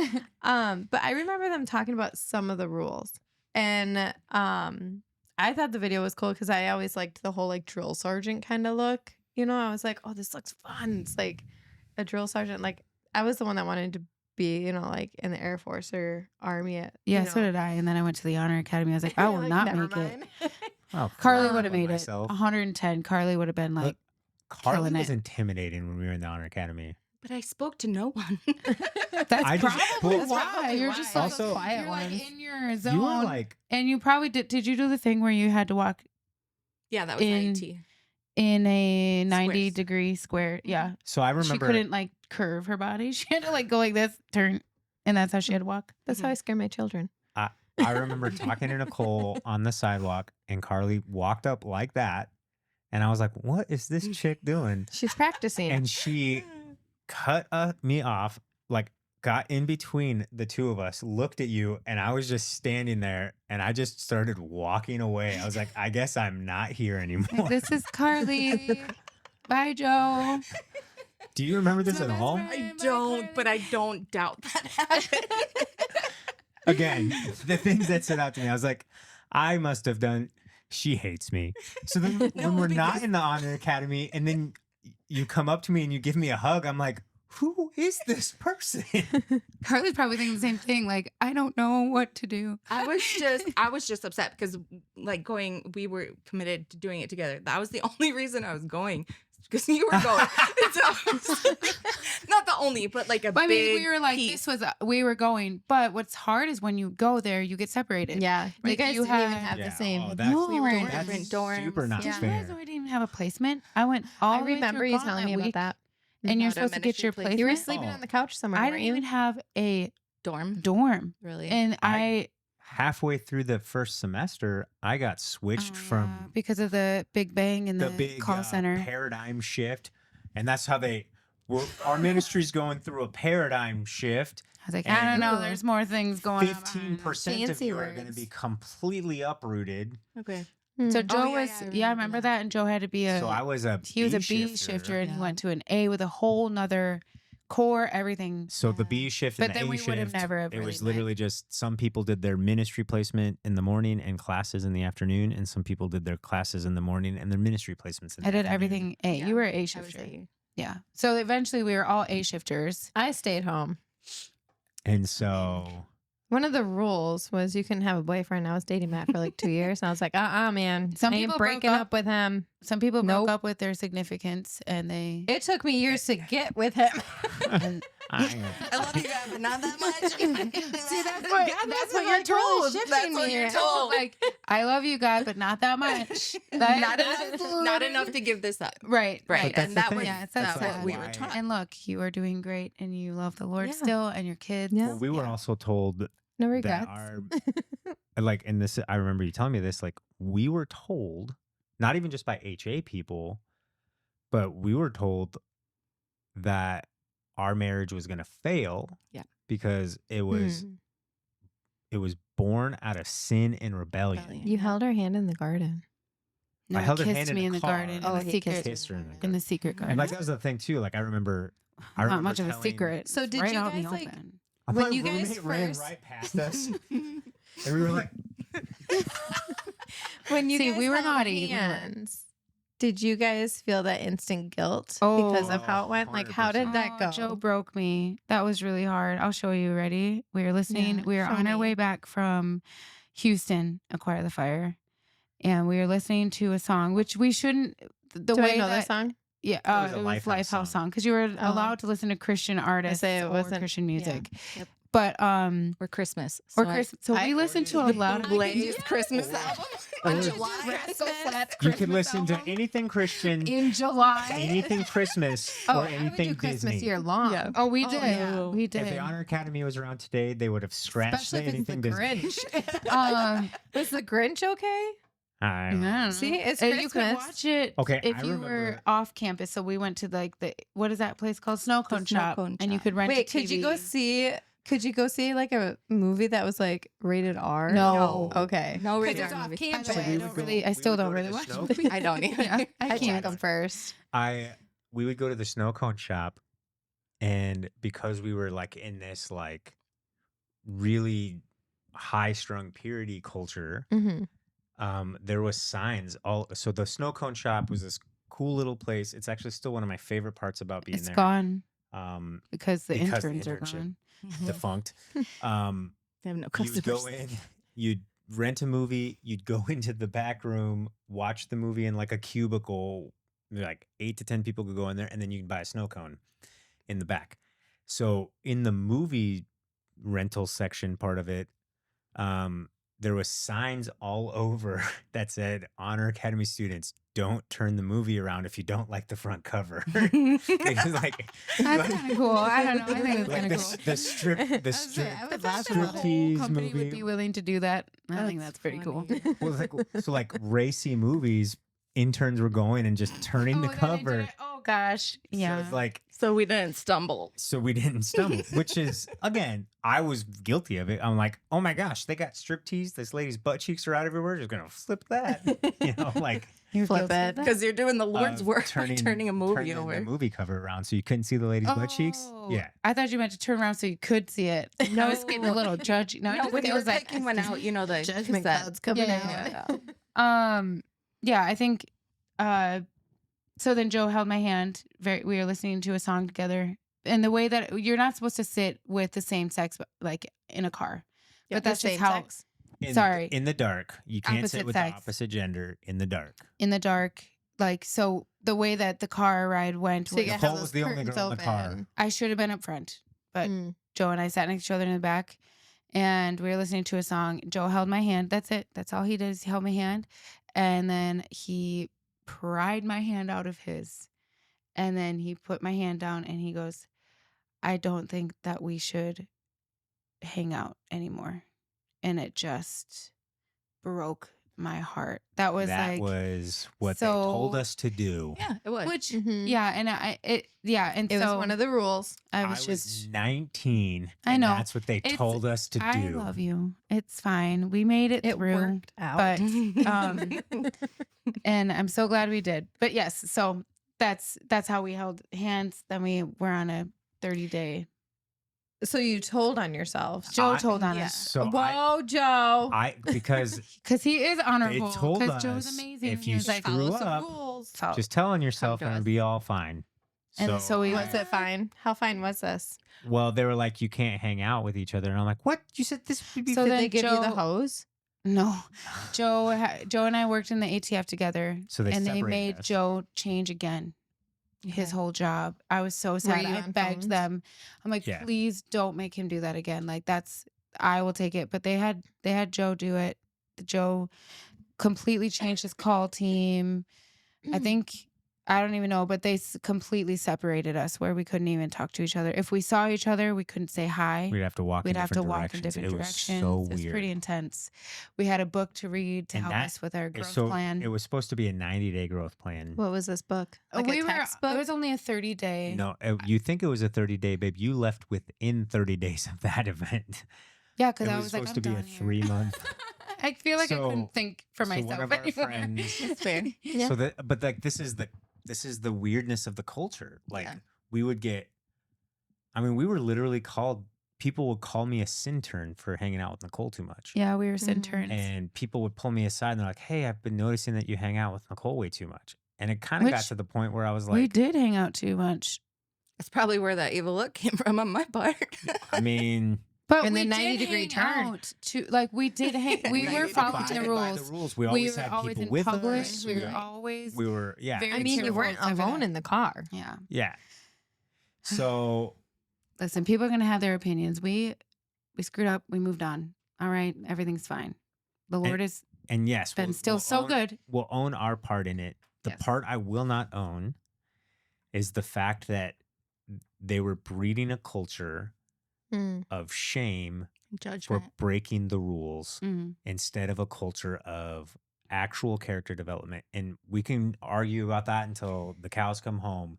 But I remember them talking about some of the rules. And I thought the video was cool because I always liked the whole like drill sergeant kind of look. You know, I was like, oh, this looks fun. It's like a drill sergeant. Like I was the one that wanted to be, you know, like in the Air Force or Army. yeah, so did I. And then I went to the Honor Academy. I was like, I will not make it. Oh, Carly crap. would have made it Myself. 110. Carly would have been like, Carly killing was it. intimidating when we were in the Honor Academy. But I spoke to no one. that's I just probably booked- why. You're just like Also- quiet you're like in your zone. You were like, and you probably did you do the thing where you had to walk Yeah, that was In- IT. in a 90 Squares. degree square? Yeah. so I She remember. couldn't like curve her body. She had to like go like this, turn, and that's how she had to walk. That's how I scare my children. I remember talking to Nicole on the sidewalk, and Carly walked up like that, and I was like, "What is this chick doing?" She's practicing. And she cut me off, like got in between the two of us, looked at you, and I was just standing there, and I just started walking away. I was like, "I guess I'm not here anymore." Like, this is Carly. Bye, Joe. Do you remember this So at that's all? right. I don't, but I don't doubt that happened. Again, the things that stood out to me, I was like, I must have done. She hates me. So then when we're not in the Honor Academy, and then you come up to me and you give me a hug, I'm like, who is this person? Carly's probably thinking the same thing. Like, I don't know what to do. I was just upset because like we were committed to doing it together. That was the only reason I was going. Because you were going. So, not the only, but like a But I big mean, we were like, piece. we were going. But what's hard is when you go there, you get separated. yeah. You Like, guys you didn't even had- have Yeah, the same. oh, that's, No. We were in that's different dorms. super not Did Yeah. you guys fair. already even have a placement? I went all I the way remember through you telling me Gauntlet about week, that. and you're Not a supposed to get your ministry placement. You were placement. sleeping Oh. on the couch somewhere, I weren't didn't you? even have a dorm. dorm, Really? and I Halfway through the first semester, I got switched from because of the Big Bang and the the, big call center. paradigm shift. And that's how our ministry's going through a paradigm shift. I was like, and- I don't know. There's more things going on. 15% of Fancy you are going to words. be completely uprooted. Okay. So Hmm. Joe yeah, was, yeah, I yeah, I remember remember that. that. And Joe had to be So I was a he was a B shifter, and he Yeah. went to an A with a whole nother core, everything. So the Yeah. B shift But and then the A we would have shift, never have it really was met. literally just some people did their ministry placement in the morning and classes in the afternoon, and some people did their classes in the morning and their ministry placements in the I did afternoon. everything A. Yeah, You were A I was shifter. A. Yeah. So eventually we were all A shifters. I stayed home. And so One of the rules was you couldn't have a boyfriend. I was dating Matt for like 2 years, and I was like, man, Some I ain't people broke breaking up. up with him. Some people Nope. broke up with their significants, and they. It took me years to get with him. and- I love you guys, but not that much. See, that's what, God, that's this what is you're like really told. shifting That's what me you're here. told. Like, I love you, God, but not that much. not enough. Not enough to give this up. Right, Right. right. that's And the that thing. was Yeah, it's that's sad. what we were Why- taught. And look, you are doing great, and you love the Lord Yeah. still, and your kids. Yeah. well, we were also told No that regrets. our like, and this I remember you telling me this, like we were told, not even just by HA people, but we were told that our marriage was going to fail. Yeah. Because it was Hmm. it was born out of sin and rebellion. Rebellion. You held her hand in the garden. No, I held her kissed hand in me a in the car. garden. Oh, in the he kissed secret, her in the in the secret garden. And like that was the thing too. Like I remember Not remember much of a telling- secret. So did right you out in the guys, like- open. when my you guys roommate ran first- right past us, and we were like, When you See, guys we were held naughty. hands, Did you guys feel that instant guilt because of Oh, how it went? Like, how did that go? Joe broke me. That was really hard. I'll show you. Ready? We were listening. Yeah, We were show on our me. way back from Houston, Acquire the Fire, and we were listening to a song, which we shouldn't. The Do way I know that this song? yeah, was a it was Lifehouse Lifehouse song. song because you were allowed to listen to Christian artists say it or wasn't- Christian yeah. music. Yep. But Or Christmas. or So I- Chris. So we listened to a lot of Blaze Christmas album. Or- Radical Flats You can Christmas listen to album. anything Christian, in July. anything Christmas, Oh, or I would anything Disney. long. Yeah. Oh, we Oh, did. yeah. We If did. the Honor Academy was around today, they would have scratched Especially if it's the anything Disney. Grinch. Was the Grinch okay? I don't know. Yeah. See, it's You could Christmas. watch it Okay, if I you were remember- off campus. So we went to like what is that place called? Snow Cone Snow Shop. Cone And you Shop. could rent a Wait, TV. could you go see? Could you go see like a movie that was like rated R? No. Okay. No 'Cause rated it's R off movie. campus. By the way, we I would don't go- really. I we still would don't go to really the watch snow- movies. I don't either. Yeah, I I check can't. them first. We would go to the snow cone shop, and because we were like in this like really high strung purity culture, Mm-hmm. there was signs all. So the snow cone shop was this cool little place. It's actually still one of my favorite parts about being It's there. gone Um, because the Because the interns are internship. gone. defunct. Um, They have no you'd customers. go in, you'd rent a movie, you'd go into the back room, watch the movie in like a cubicle, like 8 to 10 people could go in there, and then you can buy a snow cone in the back. So in the movie rental section part of it, there was signs all over that said Honor Academy students, don't turn the movie around if you don't like the front cover. Because like That's kind of cool. I don't know. I think it's like kind the, of cool. the strip the I would strip say, I The would fact laugh that a about it. whole striptease company would movie. be willing to do that, I think that's pretty cool. funny. Well, so like racy movies, interns were going and just turning the Oh, that cover. internet- Oh gosh, So yeah. it's like So we didn't stumble. so we didn't stumble, which is again, I was guilty of it. I'm like, oh my gosh, they got striptease. This lady's butt cheeks are out everywhere. Just gonna flip that, you know, like You're Flip guilty of it. that? Because you're doing the Lord's work, turning a movie turning over. the movie cover around, so you couldn't see the lady's butt cheeks. Oh, Yeah, I thought you meant to turn around so you could see it. I was getting a little judgy. No, No, when it you was were like taking one out, you know, the Judgment cassette. clouds coming Yeah, out. yeah. Yeah, I think so then Joe held my hand. We were listening to a song together. And the way that you're not supposed to sit with the same sex like in a car. Yeah, But that's the just same how sex. Sorry. in the dark, you can't Opposite sit with sex. the opposite gender in the dark. in the dark, like so the way that the car ride went So you was- gotta Nicole have was those the only curtains girl in the car. open. I should have been up front. But Mm. Joe and I sat next to each other in the back and we were listening to a song. Joe held my hand. That's it. That's all he did is he held my hand. And then he pried my hand out of his. And then he put my hand down and he goes, I don't think that we should hang out anymore. And it just broke my heart. That was That like was what they told so- us to do. Yeah, it was. which Mhm. yeah, and and It so was one of the rules. I was just 19. I and know. That's what they It's- told us to do. I love you. It's fine. We made it, It through. worked out. But and I'm so glad we did. But yes, so that's how we held hands. Then we were on a 30-day. So you told on yourself. Joe I- told on Yeah. us So Whoa, Joe. I because because he is honorable. told Because Joe's us amazing. if He you was like, screw Follow some up, rules. "Follow." just tell on yourself to and us. it'll be all fine. And so we- Was it fine? How fine was this? Well, they were like, you can't hang out with each other, and I'm like, what? You said this would be. So Did then they give you the Joe- hose? No, Joe and I worked in the ATF together, So they and they separated made us. Joe change again. His Okay. whole job. I was so sad. you I on begged phones? them. I'm like, Yeah. please don't make him do that again. Like I will take it. But they had Joe do it. Joe completely changed his call team. I think I don't even know, but they completely separated us where we couldn't even talk to each other. If we saw each other, we couldn't say hi. We'd have to walk. We'd in have to different walk in directions. different It was directions. so It was weird. pretty intense. We had a book to read to And help that- us with our growth So plan. it was supposed to be a 90-day growth plan. What was this book? Like a textbook? It was only a 30-day. No, you think it was a 30-day, babe? You left within 30 days of that event. Yeah, because It I was was like, supposed I'm to be a done here. 3-month. I feel like I So- couldn't think for so myself one of our anymore. friends- It's fair. Yeah. So that, but like this is the weirdness of the culture. Like Yeah. we would get. I mean, we were literally called. People would call me a centurn for hanging out with Nicole too much. Yeah, we were Mhm. interns. And people would pull me aside and they're like, "Hey, I've been noticing that you hang out with Nicole way too much." And it kind of got Which to the point where I was we like, did hang out too much. That's probably where that evil look came from on my part. I mean, But And we the did 90-degree hang turn. out too. Like we did hang. We Like, were we following abided the by rules. the rules. We We always were had always people in with public. us. We were Right. always. We were, yeah. very I mean, you careful weren't except for alone that. in the car. Yeah. Yeah. So, Listen, people are gonna have their opinions. We screwed up. We moved on. All right, everything's fine. The Lord has and yes, been still so own, good. We'll own our part in it. The Yes. part I will not own is the fact that they were breeding a culture Mm. of shame for Judgment. breaking the rules Mhm. instead of a culture of actual character development. And we can argue about that until the cows come home.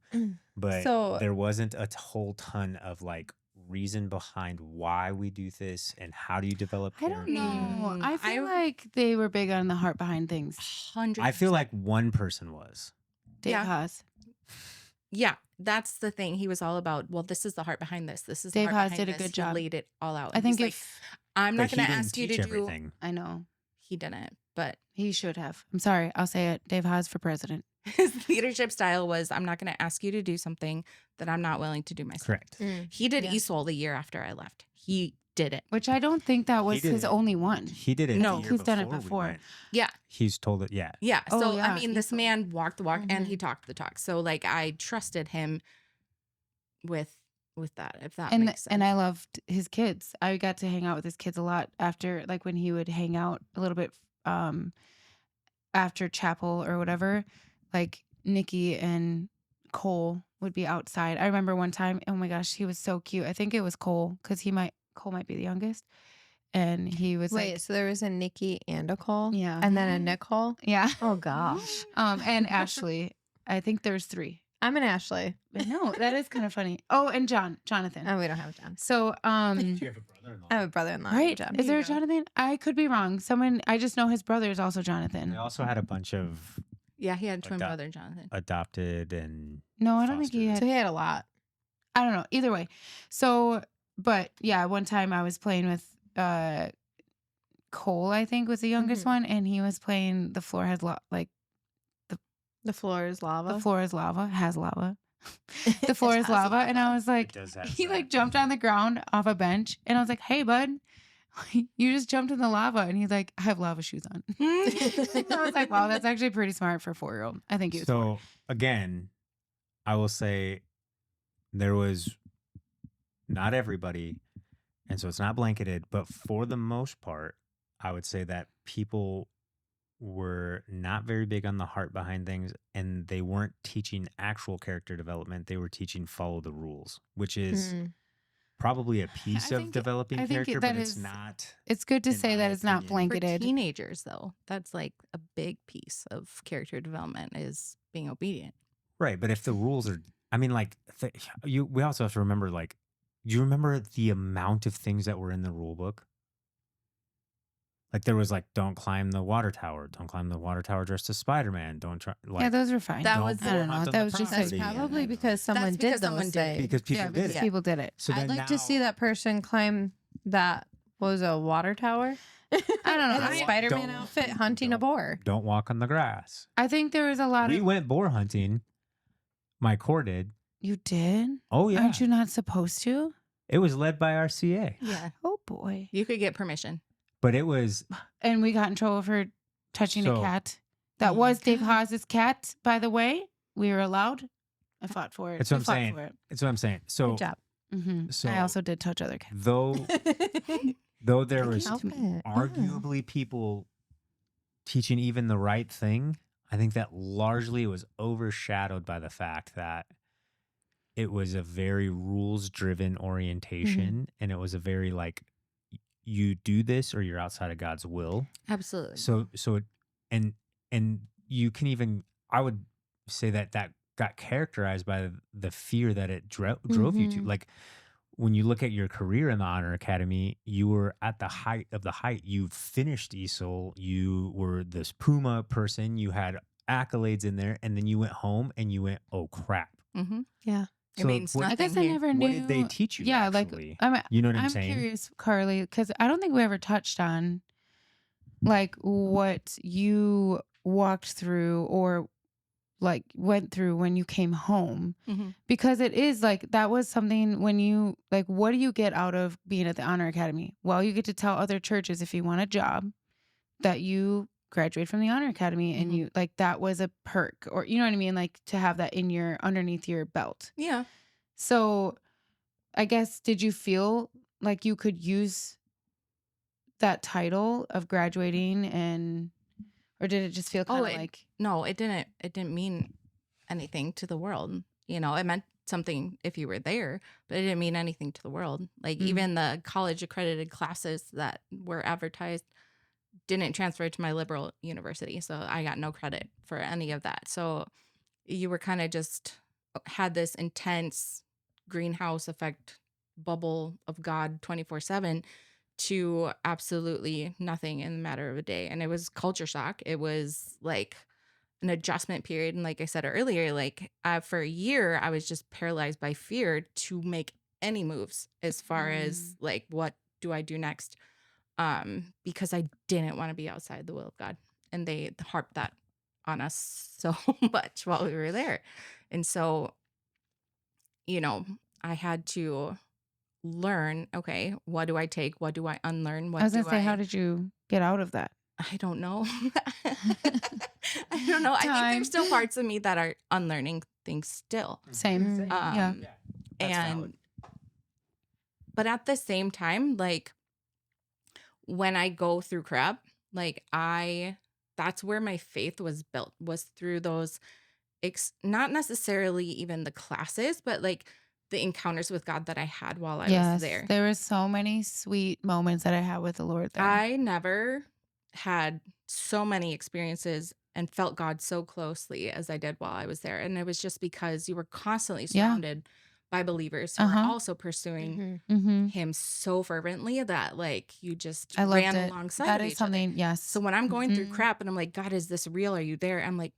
But So- there wasn't a whole ton of like reason behind why we do this and how do you develop I character. don't know. I feel I- like they were big on the heart behind things. 100%. I feel like one person was. Dave Yeah. Haas. Yeah, that's the thing. He was all about, well, this is the heart behind this. This is the Dave heart Haas behind did a this. good He job. laid it all out. I And think he's like, if I'm But not he going to didn't ask you teach to do. everything. I know He didn't, but he should have. I'm sorry. I'll say it. Dave Haas for president. his leadership style was, I'm not going to ask you to do something that I'm not willing to do myself. Correct. Mm. He did Yeah. ESOL the year after I left. He did it. Which I don't think that was did his it. only one. He did it. No, the year he's done it before we before. went. Yeah. He's told it. Yeah. Yeah. Oh, So, yeah, I mean, this ESOL. man walked the walk and he talked the talk. So, like, I trusted him with that, if that And makes sense. and I loved his kids. I got to hang out with his kids a lot after, like when he would hang out a little bit after chapel or whatever. Like Nikki and Cole would be outside. I remember one time, oh my gosh, he was so cute. I think it was Cole because Cole might be the youngest, and he was Wait, like, so there was a Nikki and a Cole? Yeah. And then a Nicole? yeah, Oh, gosh. and Ashley. I think there's 3. I'm an Ashley. But no, that is kind of funny. Oh, and Jonathan. Oh, we don't have a John. So, You have a brother-in-law. I have a brother-in-law. right? John. Is there a you go. Jonathan? I could be wrong. I just know his brother is also Jonathan. They also had a bunch of yeah, he had twin Adopt- brother Jonathan. adopted and No, I don't think he foster. had. So he had a lot. I don't know. Either way. So, but yeah, one time I was playing with Cole, I think was the youngest Mhm. one, and he was playing The Floor Has Like The floor is lava. The Floor is Lava, has lava. The Floor is lava. And I was like, It does have he that. like jumped on the ground off a bench, and I was like, hey, bud, you just jumped in the lava. And he's like, I have lava shoes on. I was like, wow, that's actually pretty smart for a 4-year-old. I think he was 4. So again, I will say there was not everybody, and so it's not blanketed, but for the most part, I would say that people were not very big on the heart behind things, and they weren't teaching actual character development. They were teaching follow the rules, which is Mm. probably a piece of think- developing I think character, that but it's is- not. It's good to in say my that it's not opinion. For blanketed. teenagers, though, that's like a big piece of character development is being obedient. Right, but if the rules are, I mean, like we also have to remember, like, do you remember the amount of things that were in the rule book? Like there was like, don't climb the water tower, don't climb the water tower dressed as Spider-Man, don't try. Like, Yeah, those were fine. That don't was- go I don't hunt know. on That the was just That's property. probably because someone because did someone those did it. days. because people yeah, did because it. people did it. So I'd then like to see now- that person climb that was a water tower. I don't know. In a I- Spider-Man don't- outfit hunting a don't- boar. Don't walk on the grass. I think there was a lot We of. went boar hunting. My corps did. You did? Oh yeah, Aren't you not supposed to? it was led by our CA, Yeah. Oh boy. You could get permission. but it was And we got in trouble for touching a So- cat. That Oh my was Dave God. Haas's cat, by the way. We were allowed. I fought for it. That's what We I'm fought saying. for it. That's what I'm saying. So Good job. So- I also did touch other cats. though there was Help it. arguably people teaching even the right thing, I think that largely was overshadowed by the fact that it was a very rules driven orientation and it was a very like you do this or you're outside of God's will. Absolutely. So it, and you can even, I would say that got characterized by the fear that it drove you to. Mhm. Like when you look at your career in the Honor Academy, you were at the height of the height. You finished ESOL. You were this Puma person. You had accolades in there, and then you went home and you went, "Oh crap!" Mm-hmm. Yeah. It means what, I guess I Nothing here. never knew. what did they teach you? Yeah, actually? like you know what I'm I'm saying? curious, Carly, because I don't think we ever touched on like what you walked through or like went through when you came home, Mm-hmm. because it is like that was something when you like, what do you get out of being at the Honor Academy? Well, you get to tell other churches if you want a job that you graduate from the Honor Academy, and Mhm. you like that was a perk, or you know what I mean, like to have that in your underneath your belt. Yeah. So I guess, did you feel like you could use that title of graduating, and or did it just feel kind Oh, of it, like, no, it didn't. It didn't mean anything to the world. You know, it meant something if you were there, but it didn't mean anything to the world. Like Mm. even the college accredited classes that were advertised didn't transfer to my liberal university, so I got no credit for any of that. So you were kind of just had this intense greenhouse effect bubble of God 24/7 to absolutely nothing in the matter of a day. And it was culture shock. It was like an adjustment period. And like I said earlier, like for a year, I was just paralyzed by fear to make any moves as far as like, what do I do next? Because I didn't want to be outside the will of God. And they harped that on us so much while we were there. And so, you know, I had to learn, okay, what do I take? What do I unlearn? I What was do gonna say, how I did you get out of that? I don't know. I don't know. I think Time. there's still parts of me that are unlearning things still. Same. Mm. Yeah. Um That's and valid. but at the same time, like when I go through crap, like that's where my faith was built, was through those not necessarily even the classes, but like the encounters with God that I had while I was Yes, there. there were so many sweet moments that I had with the Lord there. I never had so many experiences and felt God so closely as I did while I was there. And it was just because you were constantly Yeah. surrounded by believers who were Uh-huh. also pursuing Mm-hmm. him so fervently that like you just I loved ran it. alongside That of is each other. something. Yes. So when I'm going through Mhm. crap and I'm like, God, is this real? Are you there? I'm like,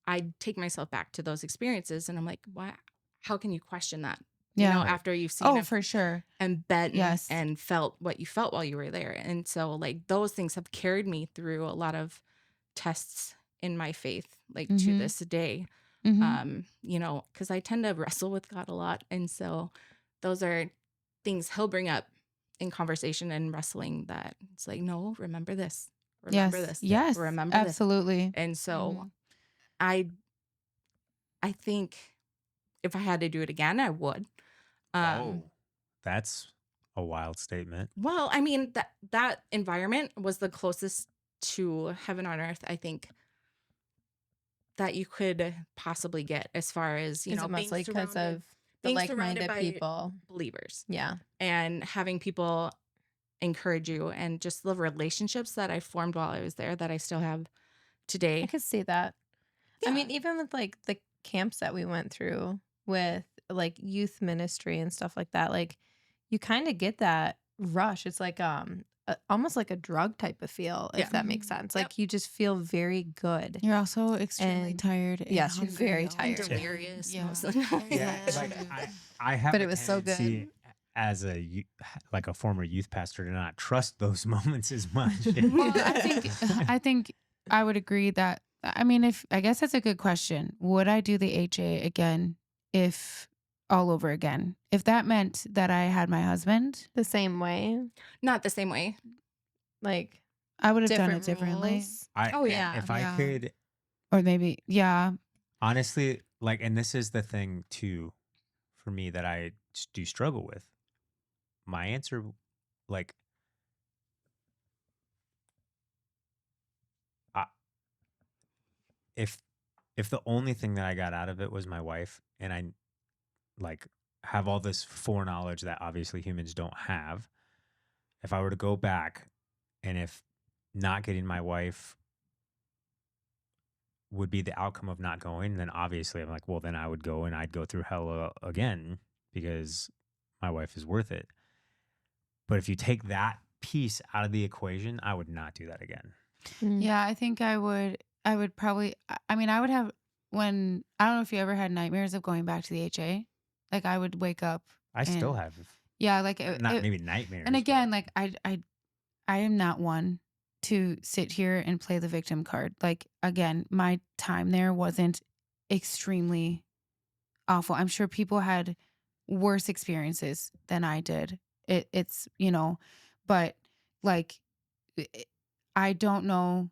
I take myself back to those experiences and I'm like, why? How can you question that? You Yeah. know, Right. after you've seen Oh, it for sure. and bent Yes. and felt what you felt while you were there. And so like those things have carried me through a lot of tests in my faith, like to Mhm. this day. Mm-hmm. You know, because I tend to wrestle with God a lot. And so those are things he'll bring up in conversation and wrestling that it's like, no, remember this. Remember Yes. this. Yes. Remember this. Absolutely. And so Mhm. I think if I had to do it again, I would. Oh, that's a wild statement. Well, I mean that environment was the closest to heaven on earth, I think, that you could possibly get as far as, you Is know, it mostly because of the being surrounded like-minded by people? believers Yeah. and having people encourage you and just the relationships that I formed while I was there that I still have I today. could see that. I Yeah. mean, even with like the camps that we went through with like youth ministry and stuff like that, like you kind of get that rush. It's like almost like a drug type of feel, Yeah. if that makes Mhm. sense. Yep. Like you just feel very good. You're also extremely And- tired. And yes, you're hungry very all the tired. And time. delirious Yeah. most of the time. Yeah, Yeah. like I have But a it was so good. tendency as like a former youth pastor to not trust those moments as much. Well, I think I would agree that, I mean, if I guess that's a good question. Would I do the HA again if all over again? If that meant that I had my husband, The same way, Not the same way. like I would have done it different differently. rules. Oh, yeah. If I Yeah. could Or maybe, yeah. honestly, like, and this is the thing too, for me that I do struggle with. My answer, like, I, if the only thing that I got out of it was my wife, and I like have all this foreknowledge that obviously humans don't have, if I were to go back, and if not getting my wife would be the outcome of not going, then obviously I'm like, well, then I would go and I'd go through hell again because my wife is worth it. But if you take that piece out of the equation, I would not do that again. Mm. Yeah, I think I would probably, I mean, I would have, when, I don't know if you ever had nightmares of going back to the HA. Like I would wake up. I still and- have, Yeah, like not maybe nightmares. and again, but- like I am not one to sit here and play the victim card. Like again, my time there wasn't extremely awful. I'm sure people had worse experiences than I did. It's, but like it- I don't know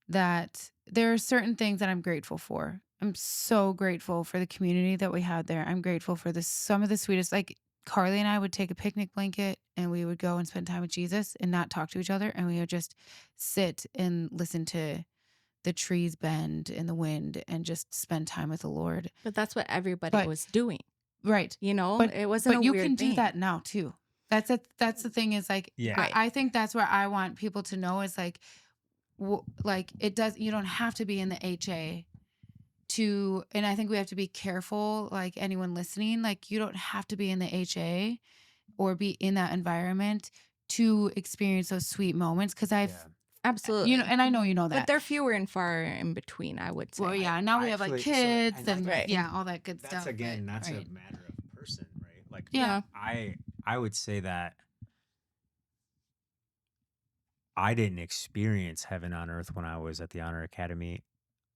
that there are certain things that I'm grateful for. I'm so grateful for the community that we had there. I'm grateful for some of the sweetest, like Carly and I would take a picnic blanket and we would go and spend time with Jesus and not talk to each other. And we would just sit and listen to the trees bend in the wind and just spend time with the Lord. But that's what everybody But was doing. right. It wasn't a But you weird can do thing. that now too. That's the thing is like, Yeah. I think that's where I want people to know is like, like you don't have to be in the HA and I think we have to be careful, like anyone listening, like you don't have to be in the HA or be in that environment to experience those sweet moments. Cause Absolutely. and I know you know But that. they're fewer and far in between, I would say. Well, yeah. Now we have like Actually, kids and I and Right. yeah, all that good that's stuff. again, but- that's right. a matter of person, right? Like, Yeah. I would say that I didn't experience heaven on earth when I was at the Honor Academy.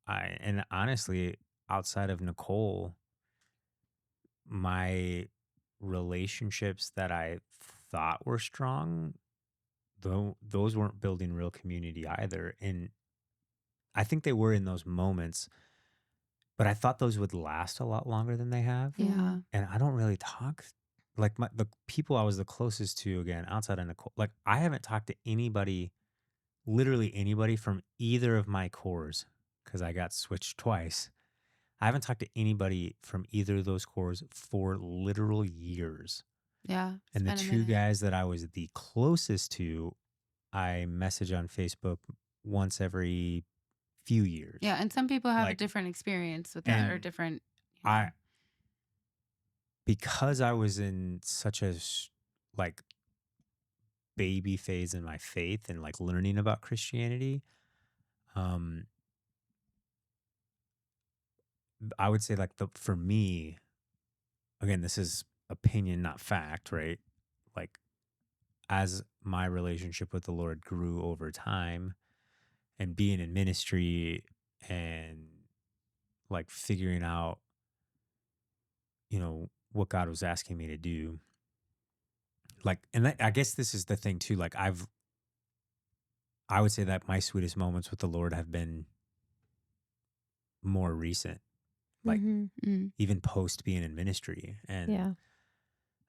And honestly, outside of Nicole, my relationships that I thought were strong, though those weren't building real community either. And I think they were in those moments, but I thought those would last a lot longer than they have. Yeah. And I don't really talk like the people I was the closest to again outside of Nicole. Like I haven't talked to anybody, literally anybody from either of my cores because I got switched twice. I haven't talked to anybody from either of those cores for literal years. Yeah. And the It's been a two minute. guys that I was the closest to, I message on Facebook once every few years. Yeah. And some people have a Like- different experience with that or and different. Because I was in such a like baby phase in my faith and like learning about Christianity, I would say like for me, again, this is opinion, not fact, right? Like as my relationship with the Lord grew over time and being in ministry and like figuring out, what God was asking me to do. Like, and I guess this is the thing too. Like I would say that my sweetest moments with the Lord have been more recent, like even post being in ministry. And Yeah.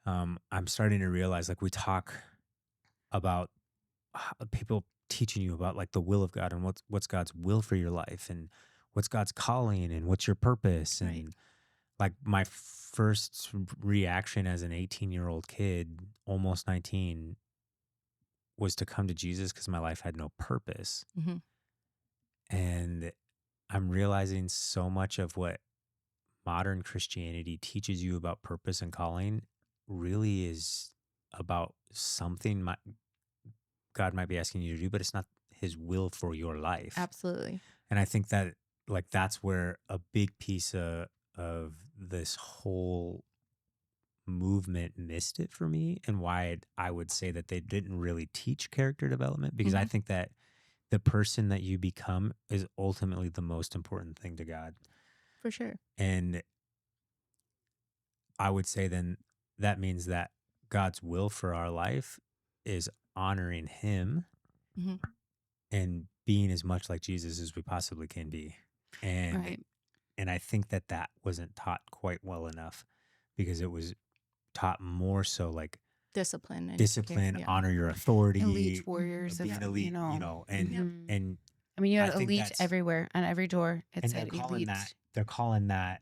I'm starting to realize like we talk about people teaching you about like the will of God and what's God's will for your life and what's God's calling and what's your purpose. Right. And like my first reaction as an 18-year-old kid, almost 19, was to come to Jesus because my life had no purpose. Mhm. And I'm realizing so much of what modern Christianity teaches you about purpose and calling really is about something God might be asking you to do, but it's not his will for your life. Absolutely. And I think that like that's where a big piece of this whole movement missed it for me and why I would say that they didn't really teach character development because I Mhm. think that the person that you become is ultimately the most important thing to God. For sure. And I would say then that means that God's will for our life is honoring him Mhm. and being as much like Jesus as we possibly can be. And Right. and I think that wasn't taught quite well enough because it was taught more so like Discipline. discipline, Yeah. honor your authority, Elite warriors. being of, elite, and Mhm. and I mean, you I had think elite that's- everywhere on every door. It and said elite. they're calling that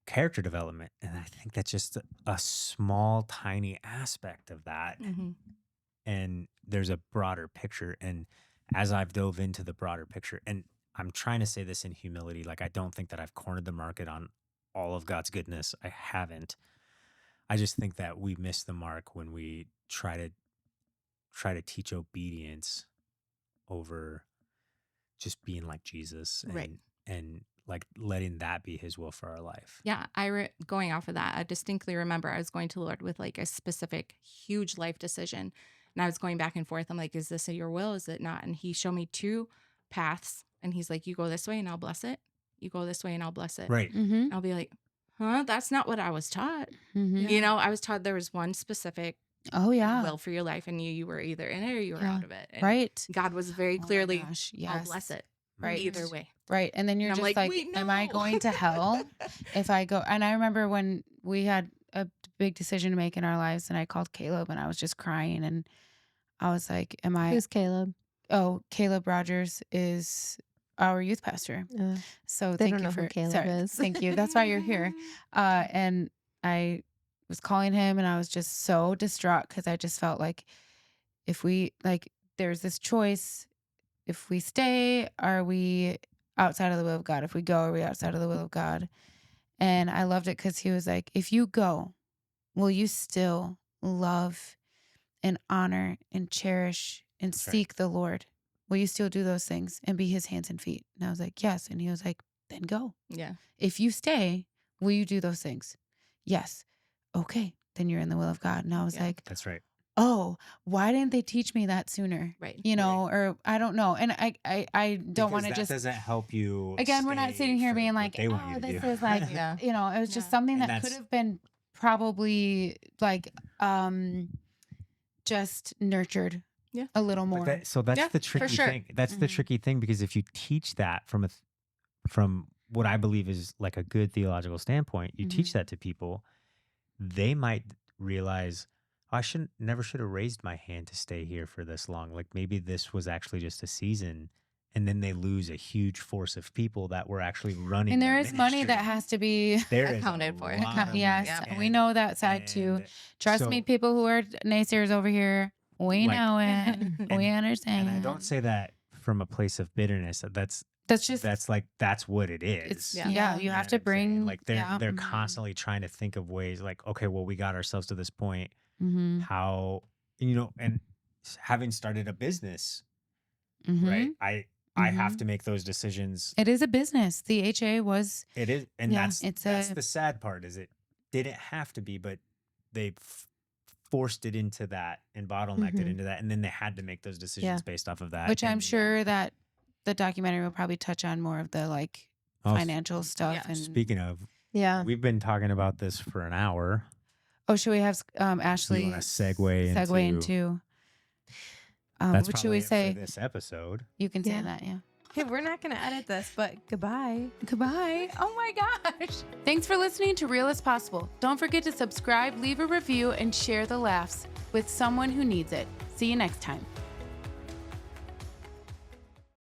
character development, and I think that's just a small, tiny aspect of that. Mhm. And there's a broader picture. And as I've dove into the broader picture, and I'm trying to say this in humility, like I don't think that I've cornered the market on all of God's goodness. I haven't. I just think that we miss the mark when we try to teach obedience over just being like Jesus and Right. and like letting that be his will for our life. Yeah, going off of that, I distinctly remember I was going to the Lord with like a specific huge life decision, and I was going back and forth. I'm like, "Is this your will? Is it not?" And He showed me two paths, and He's like, "You go this way, and I'll bless it. you go this way and I'll bless it. Right. Mm-hmm. I'll be like, huh? That's not what I was taught. Mm-hmm. You know, I was taught there was one specific Oh yeah. will for your life, and you were either in it or you were Yeah. out of it. And Right. God was very Oh my clearly, gosh, I'll yes. bless it. Right. Either way. Right. And then you're And I'm just like, like, wait, am I no. going to hell if I go? And I remember when we had a big decision to make in our lives, and I called Caleb, and I was just crying, and I was like, am I? Who's Caleb? Oh, Caleb Rogers is our youth pastor. So They thank don't you know for who Caleb sorry, is. Thank you. That's why you're here. And I was calling him, and I was just so distraught because I just felt like if we like, there's this choice. If we stay, are we outside of the will of God? If we go, are we outside of the will of God? And I loved it because he was like, if you go, will you still love and honor and cherish and That's right. seek the Lord? Will you still do those things and be his hands and feet? And I was like, yes. And he was like, then go. Yeah. If you stay, will you do those things? Yes. Okay. Then you're in the will of God. And I was Yeah. like, That's right. oh, why didn't they teach me that sooner? Right. You know, or I don't know. And I don't want to Because just, that doesn't help you. again, we're not stay sitting here for being what like, they want oh, you to this do. is like, Yeah. you know, it was just Yeah. something And that could that's- have been probably like, just nurtured Yeah. a little more. So that's Yeah, the for tricky sure. thing. That's the Mhm. tricky thing, because if you teach that from what I believe is like a good theological standpoint, you teach that to people, they might realize, "Oh, never should have raised my hand to stay here for this long. Like maybe this was actually just a season." And then they lose a huge force of people that were actually running. And there their is money that ministry. has to be There is accounted a for. lot of money. yes, Yeah. we know that side too. And Trust me, so- people who are naysayers over here, we Like- know it. We And understand. I don't say that from a place of bitterness. That's just that's what it is. it's Yeah. yeah, you know have what to I'm saying? bring like they're yeah, they're mhm, constantly trying to think of ways like, okay, well, we got ourselves to this point. mhm, How, and having started a business, mhm. right? I have Mhm. to make those decisions. It is a business. The HA was It is, and yeah, that's it's the sad part, is it didn't have to be, but they forced it into that and bottlenecked it Mhm. into that, and then they had to make those decisions Yeah. based off of that. which I'm and- sure that the documentary will probably touch on more of the like Oh, financial stuff. yeah. And Speaking of, Yeah. we've been talking about this for an hour. oh, should we have Ashley wanna segue into That's what should probably we it say? for this episode. You can say Yeah. that, yeah. Hey, we're not going to edit this, but goodbye. Goodbye. Oh my gosh. Thanks for listening to Real as Possible. Don't forget to subscribe, leave a review, and share the laughs with someone who needs it. See you next time.